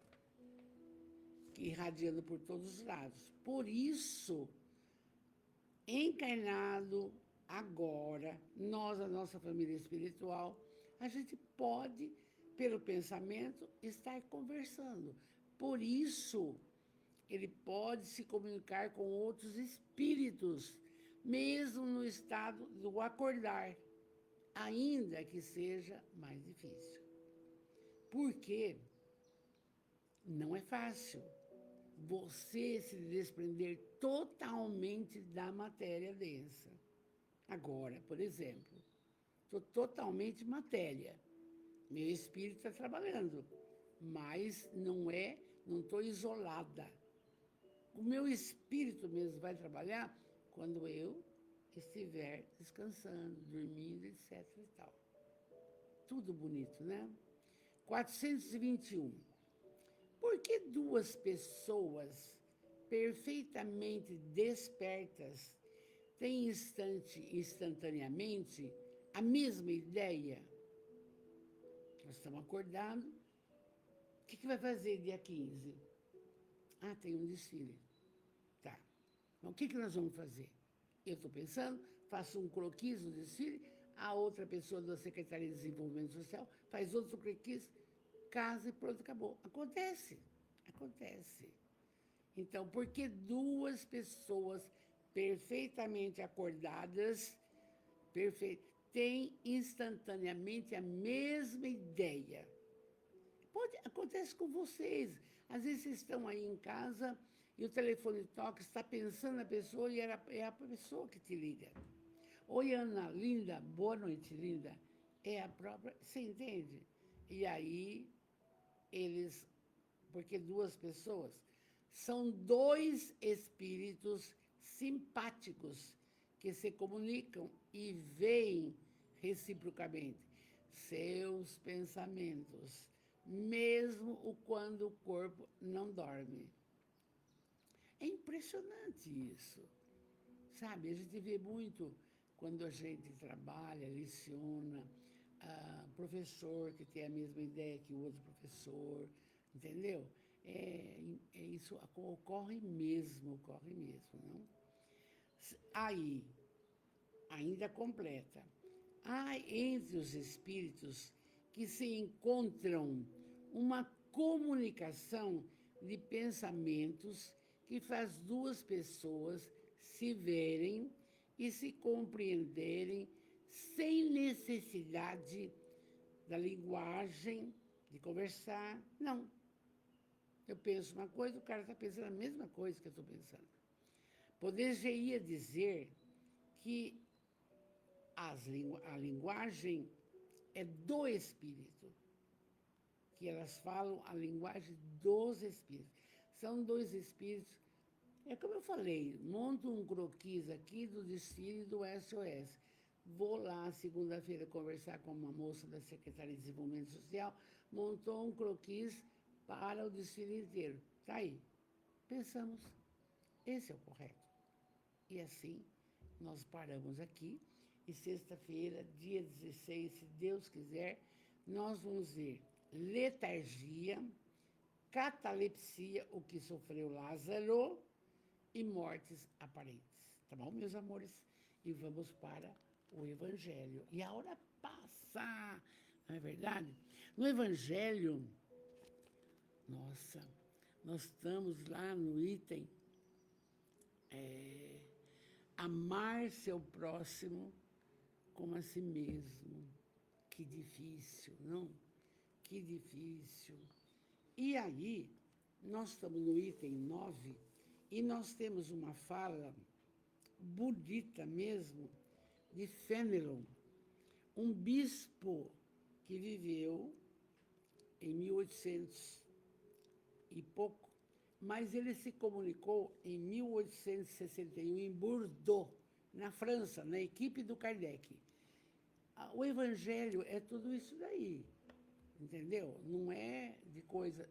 irradiando por todos os lados. Por isso, encarnado agora, nós, a nossa família espiritual, a gente pode, pelo pensamento, estar conversando. Por isso, ele pode se comunicar com outros espíritos, mesmo no estado do acordar, ainda que seja mais difícil. Porque não é fácil você se desprender totalmente da matéria densa. Agora, por exemplo, estou totalmente matéria. Meu espírito está trabalhando, mas não estou isolada. O meu espírito mesmo vai trabalhar quando eu estiver descansando, dormindo, etc. e tal. Tudo bonito, né? 421. Por que duas pessoas perfeitamente despertas têm instantaneamente a mesma ideia? Nós estamos acordados. O que vai fazer dia 15? Ah, tem um desfile. Tá. Então, o que nós vamos fazer? Eu estou pensando, faço um croquis no desfile, a outra pessoa da Secretaria de Desenvolvimento Social faz outro croquis, casa e pronto, acabou. Acontece. Então, por que duas pessoas perfeitamente acordadas, têm instantaneamente a mesma ideia? Acontece com vocês. Às vezes vocês estão aí em casa e o telefone toca, está pensando na pessoa e é a pessoa que te liga. Oi, Ana, linda, boa noite, linda. É a própria, você entende? E aí, porque duas pessoas, são dois espíritos simpáticos que se comunicam e veem reciprocamente seus pensamentos, mesmo quando o corpo não dorme. É impressionante isso, sabe? A gente vê muito quando a gente trabalha, leciona, professor que tem a mesma ideia que o outro professor, entendeu? Isso ocorre mesmo, não? Aí, ainda completa. Há entre os espíritos que se encontram uma comunicação de pensamentos que faz duas pessoas se verem e se compreenderem sem necessidade da linguagem, de conversar. Não. Eu penso uma coisa, o cara está pensando a mesma coisa que eu estou pensando. Poderia dizer que a linguagem é do espírito, que elas falam a linguagem dos espíritos. São dois espíritos. É como eu falei, monto um croquis aqui do desfile do SOS. Vou lá segunda-feira conversar com uma moça da Secretaria de Desenvolvimento Social, montou um croquis para o desfile inteiro. Está aí. Pensamos, esse é o correto. E assim, nós paramos aqui. E sexta-feira, dia 16, se Deus quiser, nós vamos ver letargia, catalepsia, o que sofreu Lázaro, e mortes aparentes. Tá bom, meus amores? E vamos para o Evangelho. E a hora passa, não é verdade? No Evangelho, nossa, nós estamos lá no item amar seu próximo como a si mesmo. Que difícil, não? Que difícil. E aí, nós estamos no item 9 e nós temos uma fala bonita mesmo de Fénelon, um bispo que viveu em 1800 e pouco, mas ele se comunicou em 1861 em Bordeaux, na França, na equipe do Kardec. O Evangelho é tudo isso daí, entendeu? Não é de coisa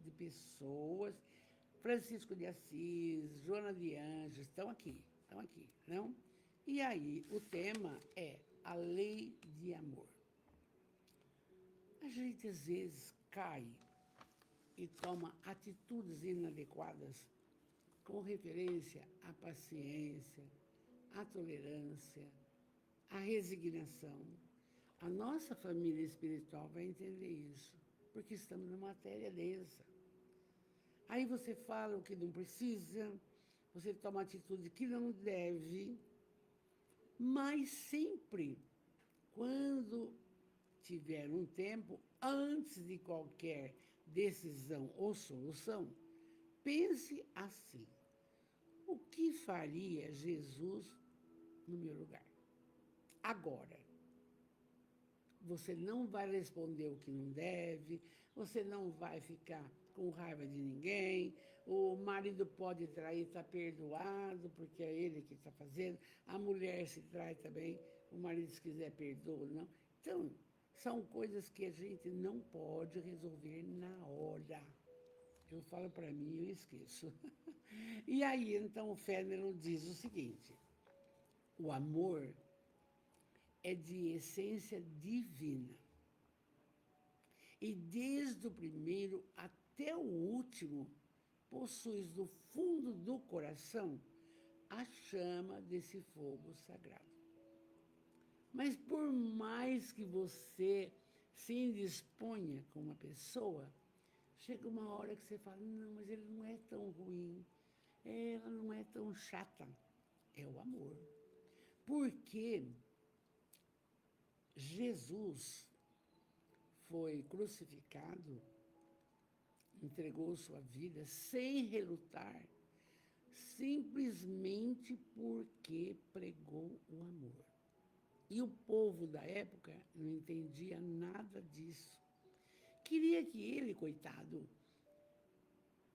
de pessoas. Francisco de Assis, Joana de Anjos, estão aqui, não? E aí, o tema é a lei de amor. A gente, às vezes, cai e toma atitudes inadequadas com referência à paciência, à tolerância, à resignação. A nossa família espiritual vai entender isso, porque estamos numa matéria densa. Aí você fala o que não precisa, você toma atitude que não deve, mas sempre, quando tiver um tempo, antes de qualquer decisão ou solução, pense assim: o que faria Jesus no meu lugar? Agora, você não vai responder o que não deve, você não vai ficar com raiva de ninguém, o marido pode trair, está perdoado, porque é ele que está fazendo, a mulher se trai também, o marido, se quiser, perdoa, não. Então, são coisas que a gente não pode resolver na hora. Eu falo para mim, eu esqueço. E aí, então, o Fénelon diz o seguinte: o amor é de essência divina. E desde o primeiro até o último, possuis no fundo do coração a chama desse fogo sagrado. Mas por mais que você se indisponha com uma pessoa, chega uma hora que você fala: não, mas ele não é tão ruim, ela não é tão chata. É o amor. Porque Jesus foi crucificado, entregou sua vida sem relutar, simplesmente porque pregou o amor. E o povo da época não entendia nada disso. Queria que ele, coitado,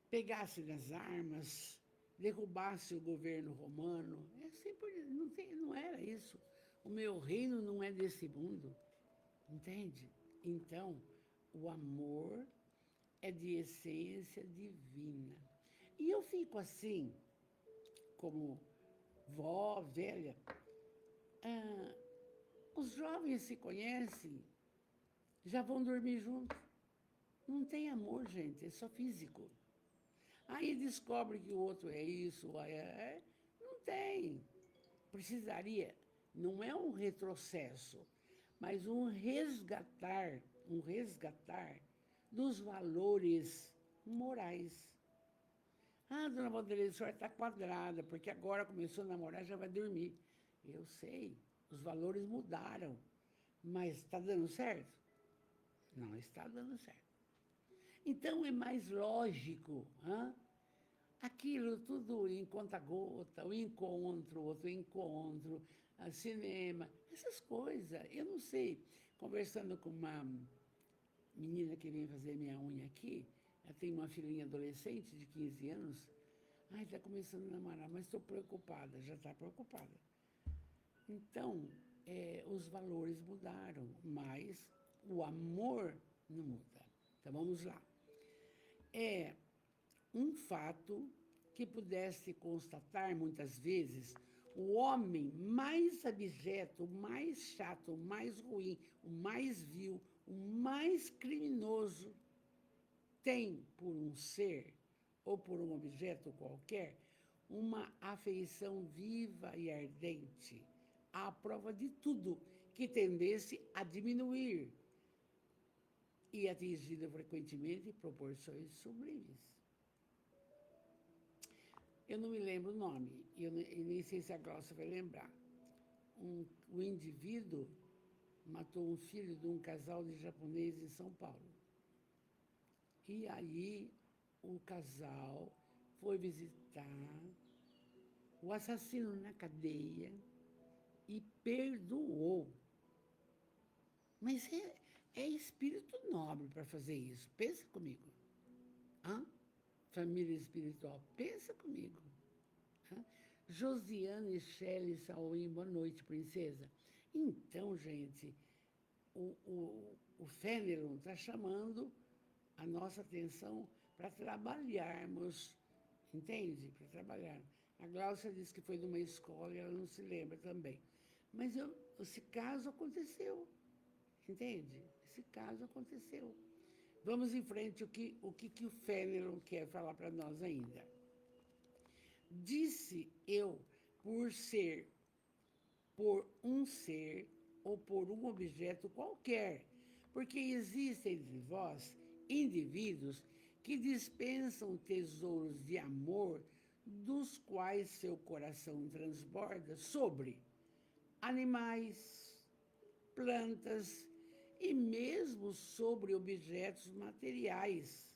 pegasse nas armas, derrubasse o governo romano. É sempre, não era isso. O meu reino não é desse mundo, entende? Então, o amor é de essência divina. E eu fico assim, como vó velha, os jovens se conhecem, já vão dormir juntos. Não tem amor, gente, é só físico. Aí descobre que o outro é isso, não tem. Precisaria, não é um retrocesso, mas um resgatar dos valores morais. Ah, dona Vanderlei, a senhora está quadrada, porque agora começou a namorar, já vai dormir. Eu sei, os valores mudaram, mas está dando certo? Não está dando certo. Então é mais lógico, aquilo tudo em conta-gota, o encontro, outro encontro, cinema, essas coisas. Eu não sei, conversando com uma menina que vem fazer minha unha aqui, ela tem uma filhinha adolescente de 15 anos, ai, está começando a namorar, mas estou preocupada, já está preocupada. Então, os valores mudaram, mas o amor não muda. Então, vamos lá. É um fato que pudesse constatar, muitas vezes, o homem mais abjeto, o mais chato, o mais ruim, o mais vil, o mais criminoso, tem por um ser ou por um objeto qualquer uma afeição viva e ardente, à prova de tudo, que tendesse a diminuir e atingida frequentemente proporções sublimes. Eu não me lembro o nome, e nem sei se a Glaucia vai lembrar. O indivíduo matou um filho de um casal de japoneses em São Paulo. E aí o casal foi visitar o assassino na cadeia e perdoou. Mas é espírito nobre para fazer isso. Pensa comigo. Família espiritual, pensa comigo. Josiane Shelley Sauim, boa noite, princesa. Então, gente, o Fenelon está chamando a nossa atenção para trabalharmos, entende? Para trabalhar. A Glaucia disse que foi de uma escola e ela não se lembra também. Mas esse caso aconteceu, entende? Esse caso aconteceu. Vamos em frente, o que o Fenelon quer falar para nós ainda. Disse eu, por um ser ou por um objeto qualquer, porque existem entre vós indivíduos que dispensam tesouros de amor dos quais seu coração transborda sobre animais, plantas e mesmo sobre objetos materiais,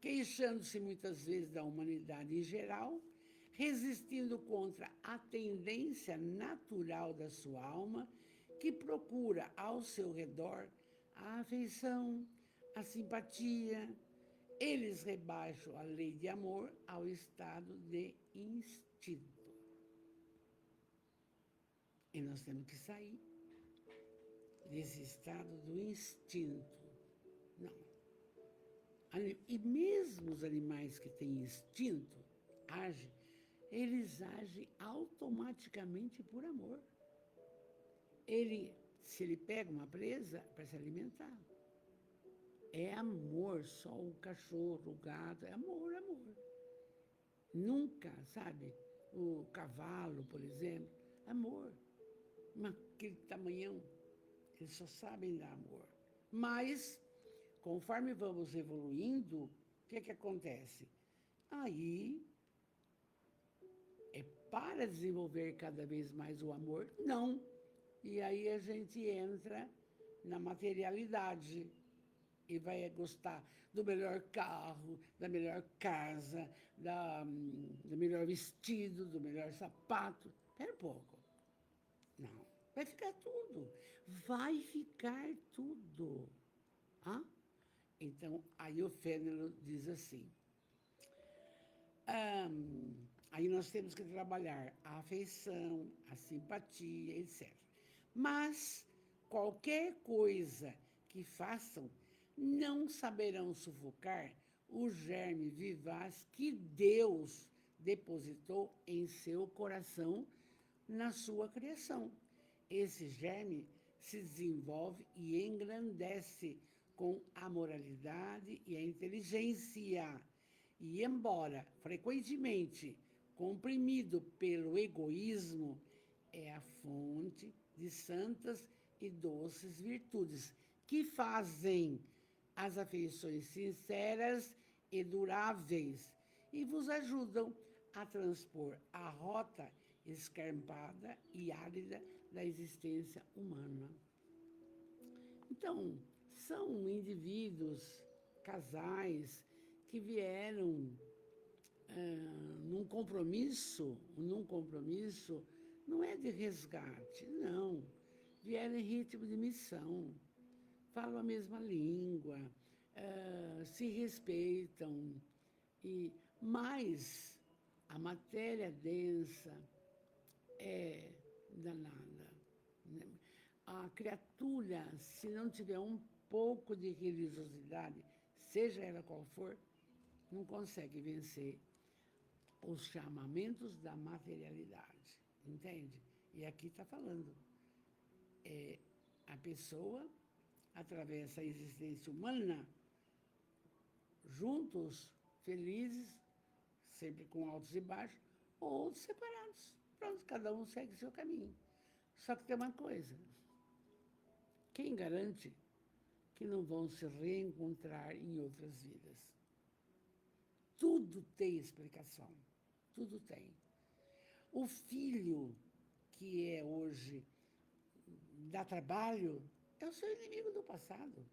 queixando-se muitas vezes da humanidade em geral, resistindo contra a tendência natural da sua alma, que procura ao seu redor a afeição, a simpatia. Eles rebaixam a lei de amor ao estado de instinto. E nós temos que sair desse estado do instinto. Não. E mesmo os animais que têm instinto, eles agem automaticamente por amor. Se ele pega uma presa, para se alimentar. É amor, só o cachorro, o gato, é amor, amor. Nunca, sabe? O cavalo, por exemplo, amor. Mas aquele tamanhão, eles só sabem dar amor. Mas, conforme vamos evoluindo, o que acontece? Aí, para desenvolver cada vez mais o amor? Não. E aí a gente entra na materialidade e vai gostar do melhor carro, da melhor casa, do melhor vestido, do melhor sapato. Espera um pouco. Não. Vai ficar tudo. Vai ficar tudo. Então, aí o Fenelon diz assim, aí nós temos que trabalhar a afeição, a simpatia, etc. Mas qualquer coisa que façam, não saberão sufocar o germe vivaz que Deus depositou em seu coração na sua criação. Esse germe se desenvolve e engrandece com a moralidade e a inteligência E embora frequentemente comprimido pelo egoísmo, é a fonte de santas e doces virtudes que fazem as afeições sinceras e duráveis e vos ajudam a transpor a rota escarpada e árida da existência humana. Então, são indivíduos, casais, que vieram num compromisso, não é de resgate, não. Vieram em ritmo de missão, falam a mesma língua, se respeitam, mas a matéria densa é danada. Né? A criatura, se não tiver um pouco de religiosidade, seja ela qual for, não consegue vencer os chamamentos da materialidade, entende? E aqui está falando, a pessoa atravessa a existência humana, juntos, felizes, sempre com altos e baixos, ou separados. Pronto, cada um segue seu caminho. Só que tem uma coisa, quem garante que não vão se reencontrar em outras vidas? Tudo tem explicação, tudo tem. O filho que é hoje, dá trabalho, é o seu inimigo do passado.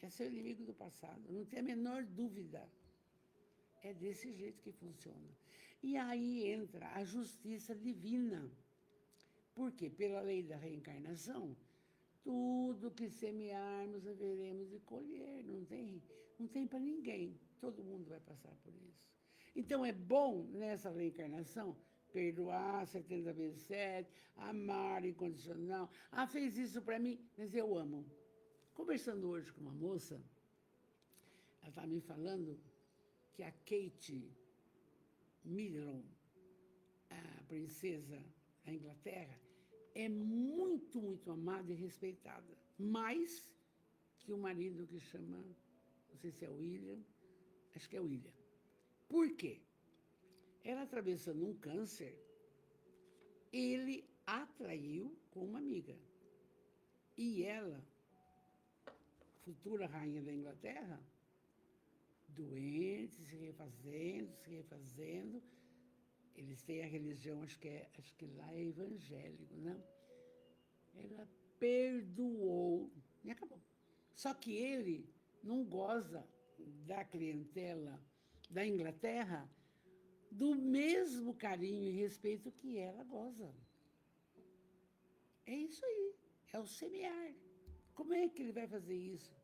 É seu inimigo do passado, não tem a menor dúvida. É desse jeito que funciona. E aí entra a justiça divina. Porque, pela lei da reencarnação, tudo que semearmos haveremos de colher. Não tem para ninguém. Todo mundo vai passar por isso. Então, é bom, nessa reencarnação, perdoar 70 vezes 7, amar incondicional. Ah, fez isso para mim, mas eu amo. Conversando hoje com uma moça, ela estava me falando que a Kate Middleton, a princesa da Inglaterra, é muito, muito amada e respeitada. Mais que o marido que chama, não sei se é William, acho que é William. Por quê? Ela atravessando um câncer, ele atraiu com uma amiga. E ela, futura rainha da Inglaterra, doente, se refazendo. Eles têm a religião, acho que lá é evangélico, né? Ela perdoou e acabou. Só que ele não goza da clientela da Inglaterra do mesmo carinho e respeito que ela goza. É isso aí, é o semear. Como é que ele vai fazer isso?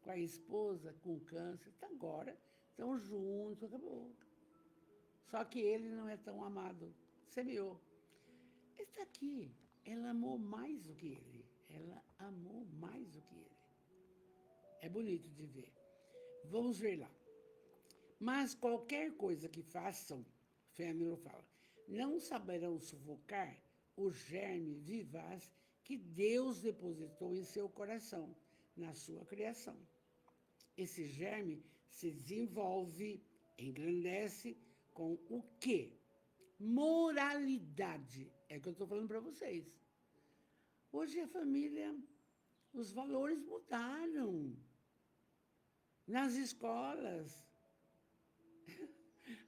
Com a esposa, com câncer, tá agora, estão juntos, acabou. Só que ele não é tão amado, semeou. Está aqui, ela amou mais do que ele, ela amou mais do que ele. É bonito de ver. Vamos ver lá. Mas qualquer coisa que façam, Fênelon fala, não saberão sufocar o germe vivaz que Deus depositou em seu coração, na sua criação. Esse germe se desenvolve, engrandece com o quê? Moralidade. É o que eu estou falando para vocês. Hoje a família, os valores mudaram. Nas escolas.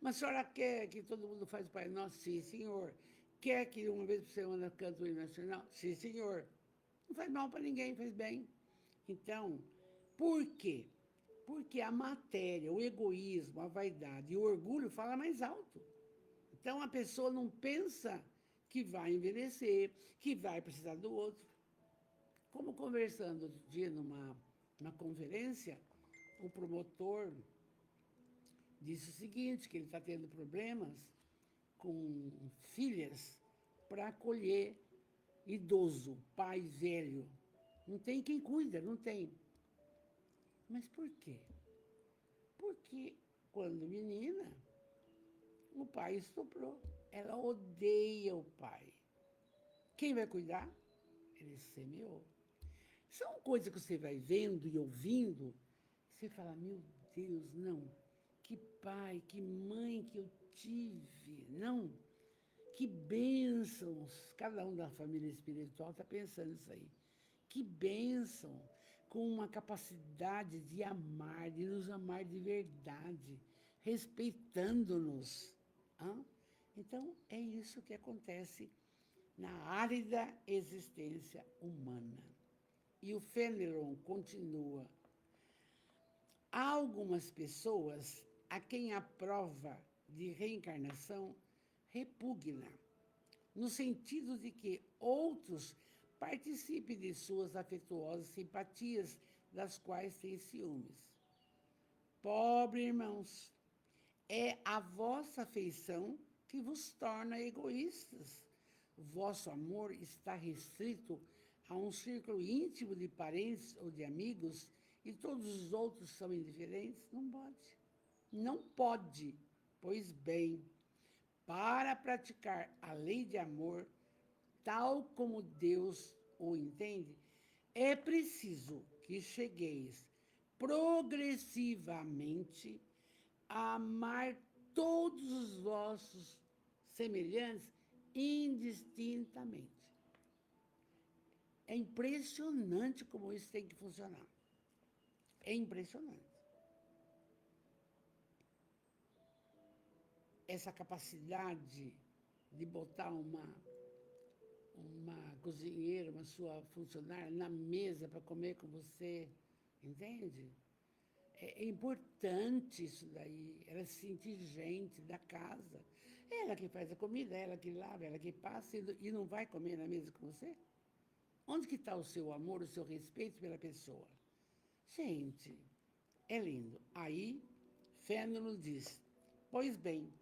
Mas a senhora quer que todo mundo faz o Pai Nosso? Sim, senhor. Quer que uma vez por semana cante o hino nacional? Sim, senhor. Não faz mal para ninguém, faz bem. Então, por quê? Porque a matéria, o egoísmo, a vaidade e o orgulho falam mais alto. Então, a pessoa não pensa que vai envelhecer, que vai precisar do outro. Como conversando outro dia numa conferência, o promotor disse o seguinte, que ele está tendo problemas com filhas para acolher idoso, pai velho. Não tem quem cuida, não tem. Mas por quê? Porque quando menina, o pai estuprou. Ela odeia o pai. Quem vai cuidar? Ele semeou. São coisas que você vai vendo e ouvindo, você fala, meu Deus, não. que pai, que mãe que eu tive, não? Que bênçãos! Cada um da família espiritual está pensando isso aí. Que bênção! Com uma capacidade de amar, de nos amar de verdade, respeitando-nos. Então, é isso que acontece na árida existência humana. E o Fenelon continua. Há algumas pessoas a quem a prova de reencarnação repugna, no sentido de que outros participem de suas afetuosas simpatias, das quais têm ciúmes. Pobre irmãos, é a vossa afeição que vos torna egoístas. Vosso amor está restrito a um círculo íntimo de parentes ou de amigos e todos os outros são indiferentes? Não pode. Não pode. Pois bem, para praticar a lei de amor, tal como Deus o entende, é preciso que chegueis progressivamente a amar todos os vossos semelhantes indistintamente. É impressionante como isso tem que funcionar. É impressionante. Essa capacidade de botar uma cozinheira, uma sua funcionária na mesa para comer com você, entende? É importante isso daí, ela se sentir gente da casa. Ela que faz a comida, ela que lava, ela que passa e não vai comer na mesa com você? Onde que está o seu amor, o seu respeito pela pessoa? Gente, é lindo. Aí, Fênelon diz, pois bem,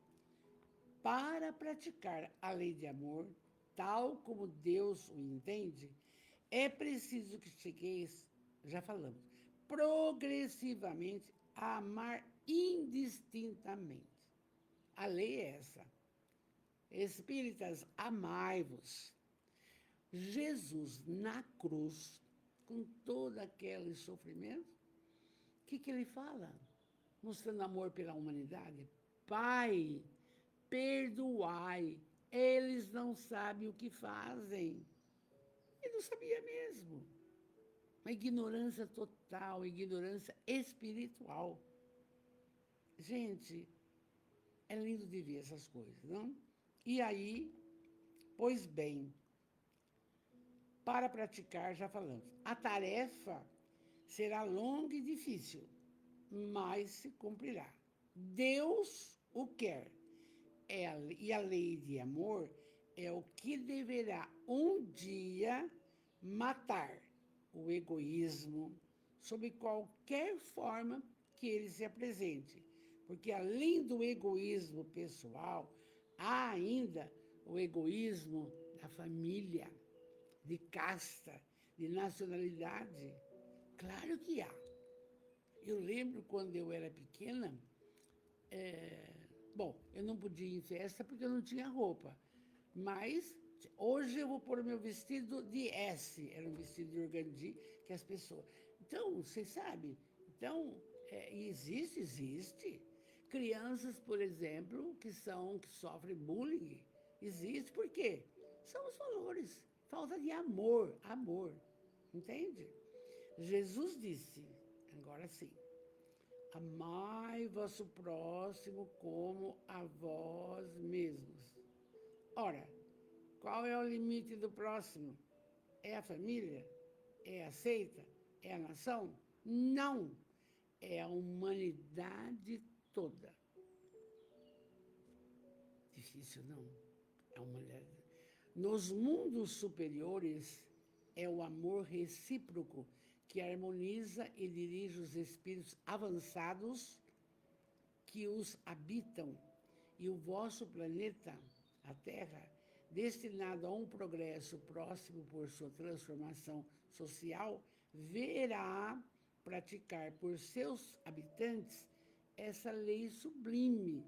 para praticar a lei de amor, tal como Deus o entende, é preciso que chegueis, já falamos, progressivamente a amar indistintamente. A lei é essa. Espíritas, amai-vos. Jesus, na cruz, com todo aquele sofrimento, o que ele fala? Mostrando amor pela humanidade. Pai, perdoai, eles não sabem o que fazem. Ele não sabia mesmo. Uma ignorância total, ignorância espiritual. Gente, é lindo de ver essas coisas, não? E aí, pois bem, para praticar, já falamos, a tarefa será longa e difícil, mas se cumprirá. Deus o quer. E a lei de amor é o que deverá um dia matar o egoísmo sob qualquer forma que ele se apresente. Porque além do egoísmo pessoal, há ainda o egoísmo da família, de casta, de nacionalidade. Claro que há. Eu lembro quando eu era pequena, bom, eu não podia ir em festa porque eu não tinha roupa, mas hoje eu vou pôr o meu vestido de S, era um vestido de organdi que as pessoas... Então, você sabe, então, existe. Crianças, por exemplo, que sofrem bullying, existe. Por quê? São os valores, falta de amor, entende? Jesus disse, agora sim, amai vosso próximo como a vós mesmos. Ora, qual é o limite do próximo? É a família? É a seita? É a nação? Não. É a humanidade toda. Difícil, não? É a humanidade. Nos mundos superiores, é o amor recíproco que harmoniza e dirige os espíritos avançados que os habitam. E o vosso planeta, a Terra, destinado a um progresso próximo por sua transformação social, verá praticar por seus habitantes essa lei sublime.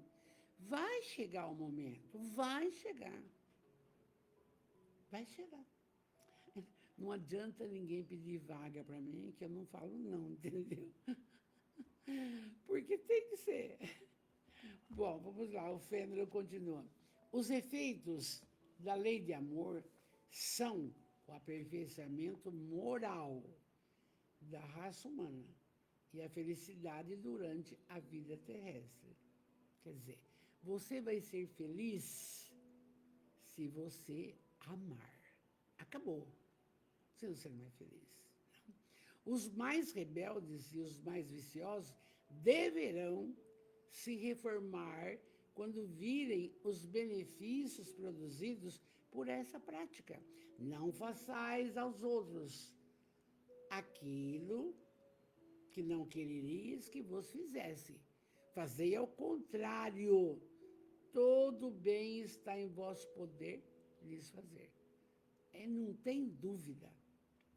Vai chegar o momento, vai chegar. Vai chegar. Não adianta ninguém pedir vaga para mim, que eu não falo não, entendeu? Porque tem que ser. Bom, vamos lá, o Fênelon continua. Os efeitos da lei de amor são o aperfeiçoamento moral da raça humana e a felicidade durante a vida terrestre. Quer dizer, você vai ser feliz se você amar. Acabou. Você não será mais feliz. Os mais rebeldes e os mais viciosos deverão se reformar quando virem os benefícios produzidos por essa prática. Não façais aos outros aquilo que não quererias que vos fizesse. Fazei ao contrário. Todo bem está em vosso poder lhes fazer. Não tem dúvida,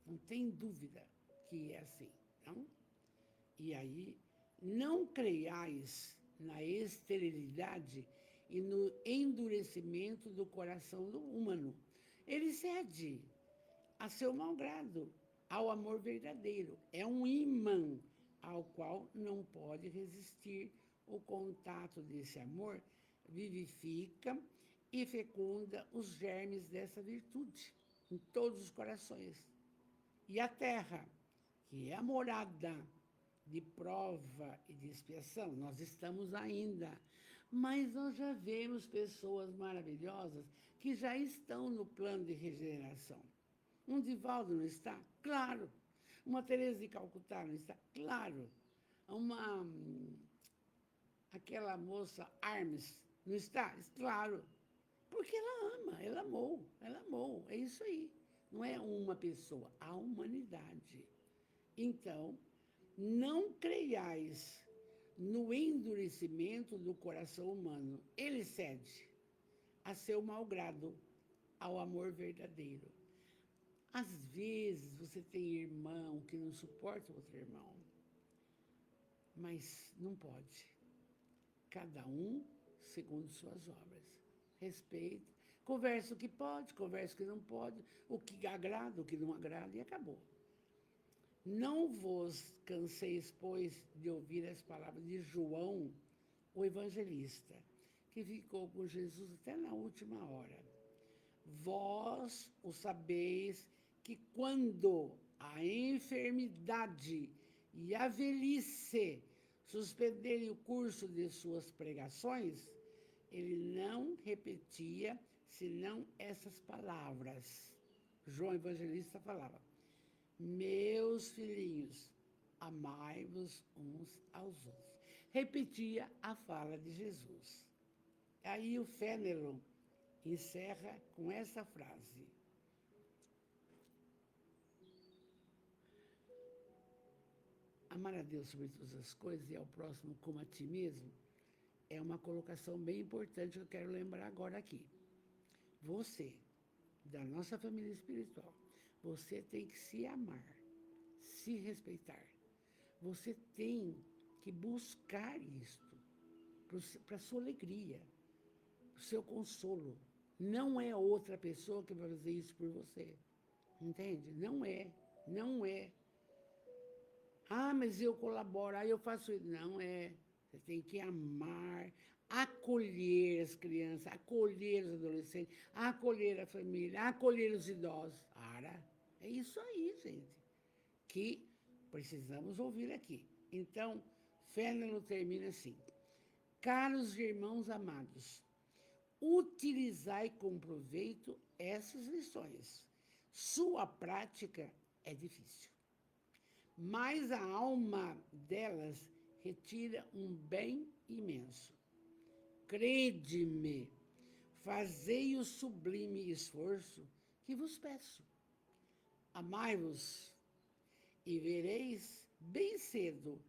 não tem dúvida que é assim, não? E aí, não creiais na esterilidade e no endurecimento do coração do humano. Ele cede a seu malgrado, ao amor verdadeiro. É um imã ao qual não pode resistir. O contato desse amor vivifica e fecunda os germes dessa virtude em todos os corações. E a terra, que é a morada de prova e de expiação, nós estamos ainda, mas nós já vemos pessoas maravilhosas que já estão no plano de regeneração. Um Divaldo não está? Claro. Uma Teresa de Calcutá não está? Claro. Aquela moça Armes não está? Claro. Porque ela ama, ela amou. É isso aí. Não é uma pessoa, a humanidade. Então, não creiais no endurecimento do coração humano. Ele cede a seu malgrado, ao amor verdadeiro. Às vezes você tem irmão que não suporta outro irmão, mas não pode. Cada um segundo suas obras. Respeita, conversa o que pode, conversa o que não pode, o que agrada, o que não agrada, e acabou. Não vos canseis, pois, de ouvir as palavras de João, o evangelista, que ficou com Jesus até na última hora. Vós o sabeis que quando a enfermidade e a velhice suspenderem o curso de suas pregações, ele não repetia senão essas palavras. João Evangelista falava: meus filhinhos, amai-vos uns aos outros. Repetia a fala de Jesus. Aí o Fênelon encerra com essa frase: amar a Deus sobre todas as coisas e ao próximo como a ti mesmo é uma colocação bem importante que eu quero lembrar agora aqui. Você, da nossa família espiritual, você tem que se amar, se respeitar. Você tem que buscar isto para a sua alegria, para o seu consolo. Não é outra pessoa que vai fazer isso por você. Entende? Não é. Não é. Ah, mas eu colaboro, eu faço isso. Não é. Você tem que amar, acolher as crianças, acolher os adolescentes, acolher a família, acolher os idosos. Ara, é isso aí, gente, que precisamos ouvir aqui. Então, Fênelon termina assim: caros irmãos amados, utilizai com proveito essas lições. Sua prática é difícil, mas a alma delas retira um bem imenso. Crede-me, fazei o sublime esforço que vos peço. Amai-vos e vereis bem cedo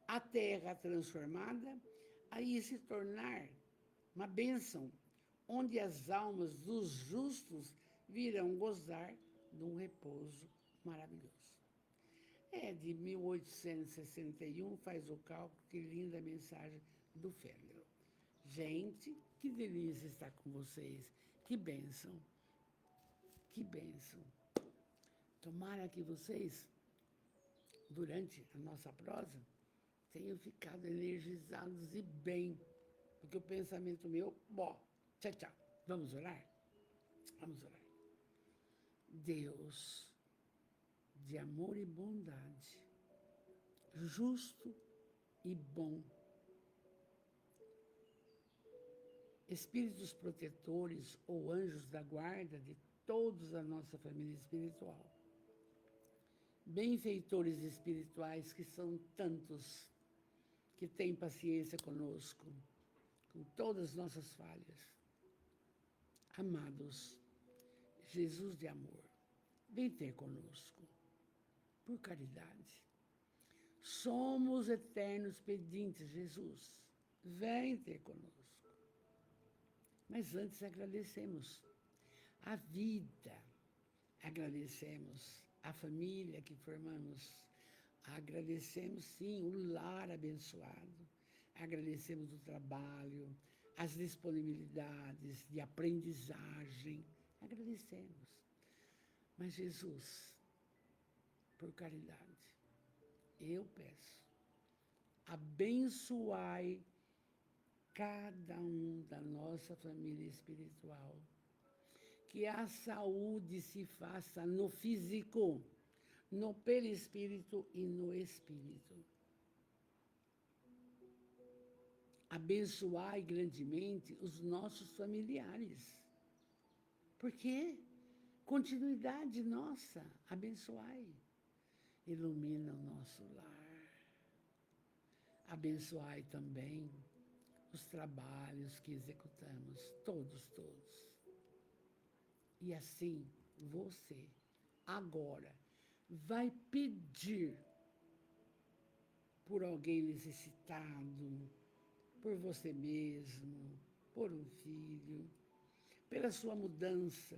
a terra transformada aí se tornar uma bênção, onde as almas dos justos virão gozar de um repouso maravilhoso. É de 1861, faz o cálculo, que linda mensagem do Fênelon. Gente, que delícia estar com vocês. Que bênção. Que bênção. Tomara que vocês, durante a nossa prosa, tenham ficado energizados e bem, porque o pensamento meu, bom, tchau, tchau. Vamos orar? Vamos orar. Deus de amor e bondade, justo e bom, espíritos protetores ou anjos da guarda de todos a nossa família espiritual, benfeitores espirituais que são tantos, que têm paciência conosco, com todas as nossas falhas. Amados, Jesus de amor, vem ter conosco, por caridade. Somos eternos pedintes, Jesus, vem ter conosco. Mas antes agradecemos a vida, agradecemos a família que formamos, agradecemos, sim, o lar abençoado, agradecemos o trabalho, as disponibilidades de aprendizagem, agradecemos. Mas, Jesus, por caridade, eu peço, abençoai cada um da nossa família espiritual, que a saúde se faça no físico, no perispírito e no espírito. Abençoai grandemente os nossos familiares. Porque continuidade nossa, abençoai. Ilumina o nosso lar. Abençoai também os trabalhos que executamos, todos. E assim, você, agora, vai pedir por alguém necessitado, por você mesmo, por um filho, pela sua mudança,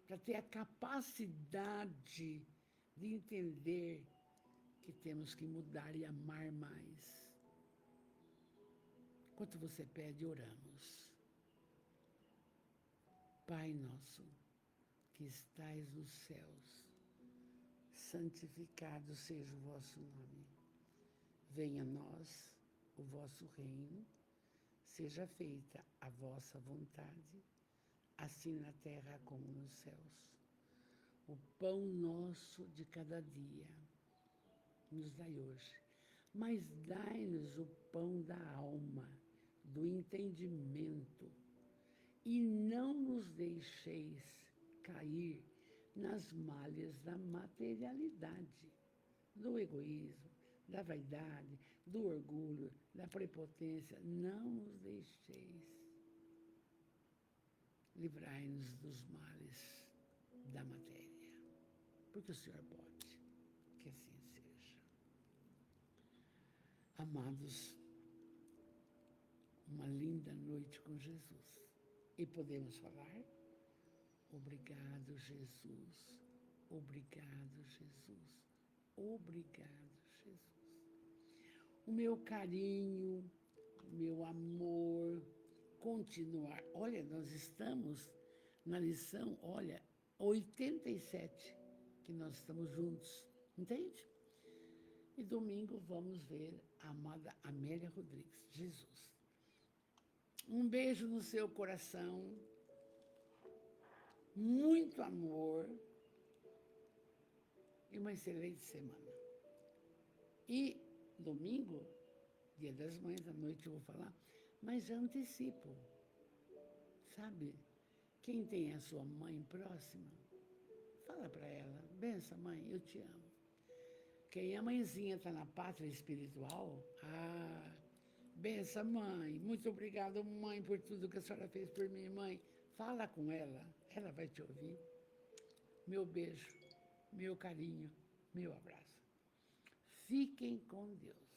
para ter a capacidade de entender que temos que mudar e amar mais. Enquanto você pede, oramos. Pai nosso, que estais nos céus, santificado seja o vosso nome. Venha a nós o vosso reino, seja feita a vossa vontade, assim na terra como nos céus. O pão nosso de cada dia nos dai hoje, mas dai-nos o pão da alma, do entendimento, e não nos deixeis cair nas malhas da materialidade, do egoísmo, da vaidade, do orgulho, da prepotência. Não nos deixeis. Livrai-nos dos males da matéria, porque o Senhor pode, que assim seja. Amados, uma linda noite com Jesus. E podemos falar? Obrigado, Jesus. Obrigado, Jesus. Obrigado, Jesus. O meu carinho, o meu amor, continuar. Olha, nós estamos na lição, 87, que nós estamos juntos, entende? E domingo vamos ver a amada Amélia Rodrigues, Jesus. Um beijo no seu coração, muito amor e uma excelente semana. E domingo, Dia das Mães, à noite eu vou falar, mas já antecipo, sabe? Quem tem a sua mãe próxima, fala para ela, benção mãe, eu te amo. Quem a mãezinha está na pátria espiritual, benção mãe, muito obrigada mãe por tudo que a senhora fez por mim, mãe. Fala com ela vai te ouvir. Meu beijo, meu carinho, meu abraço. Fiquem com Deus.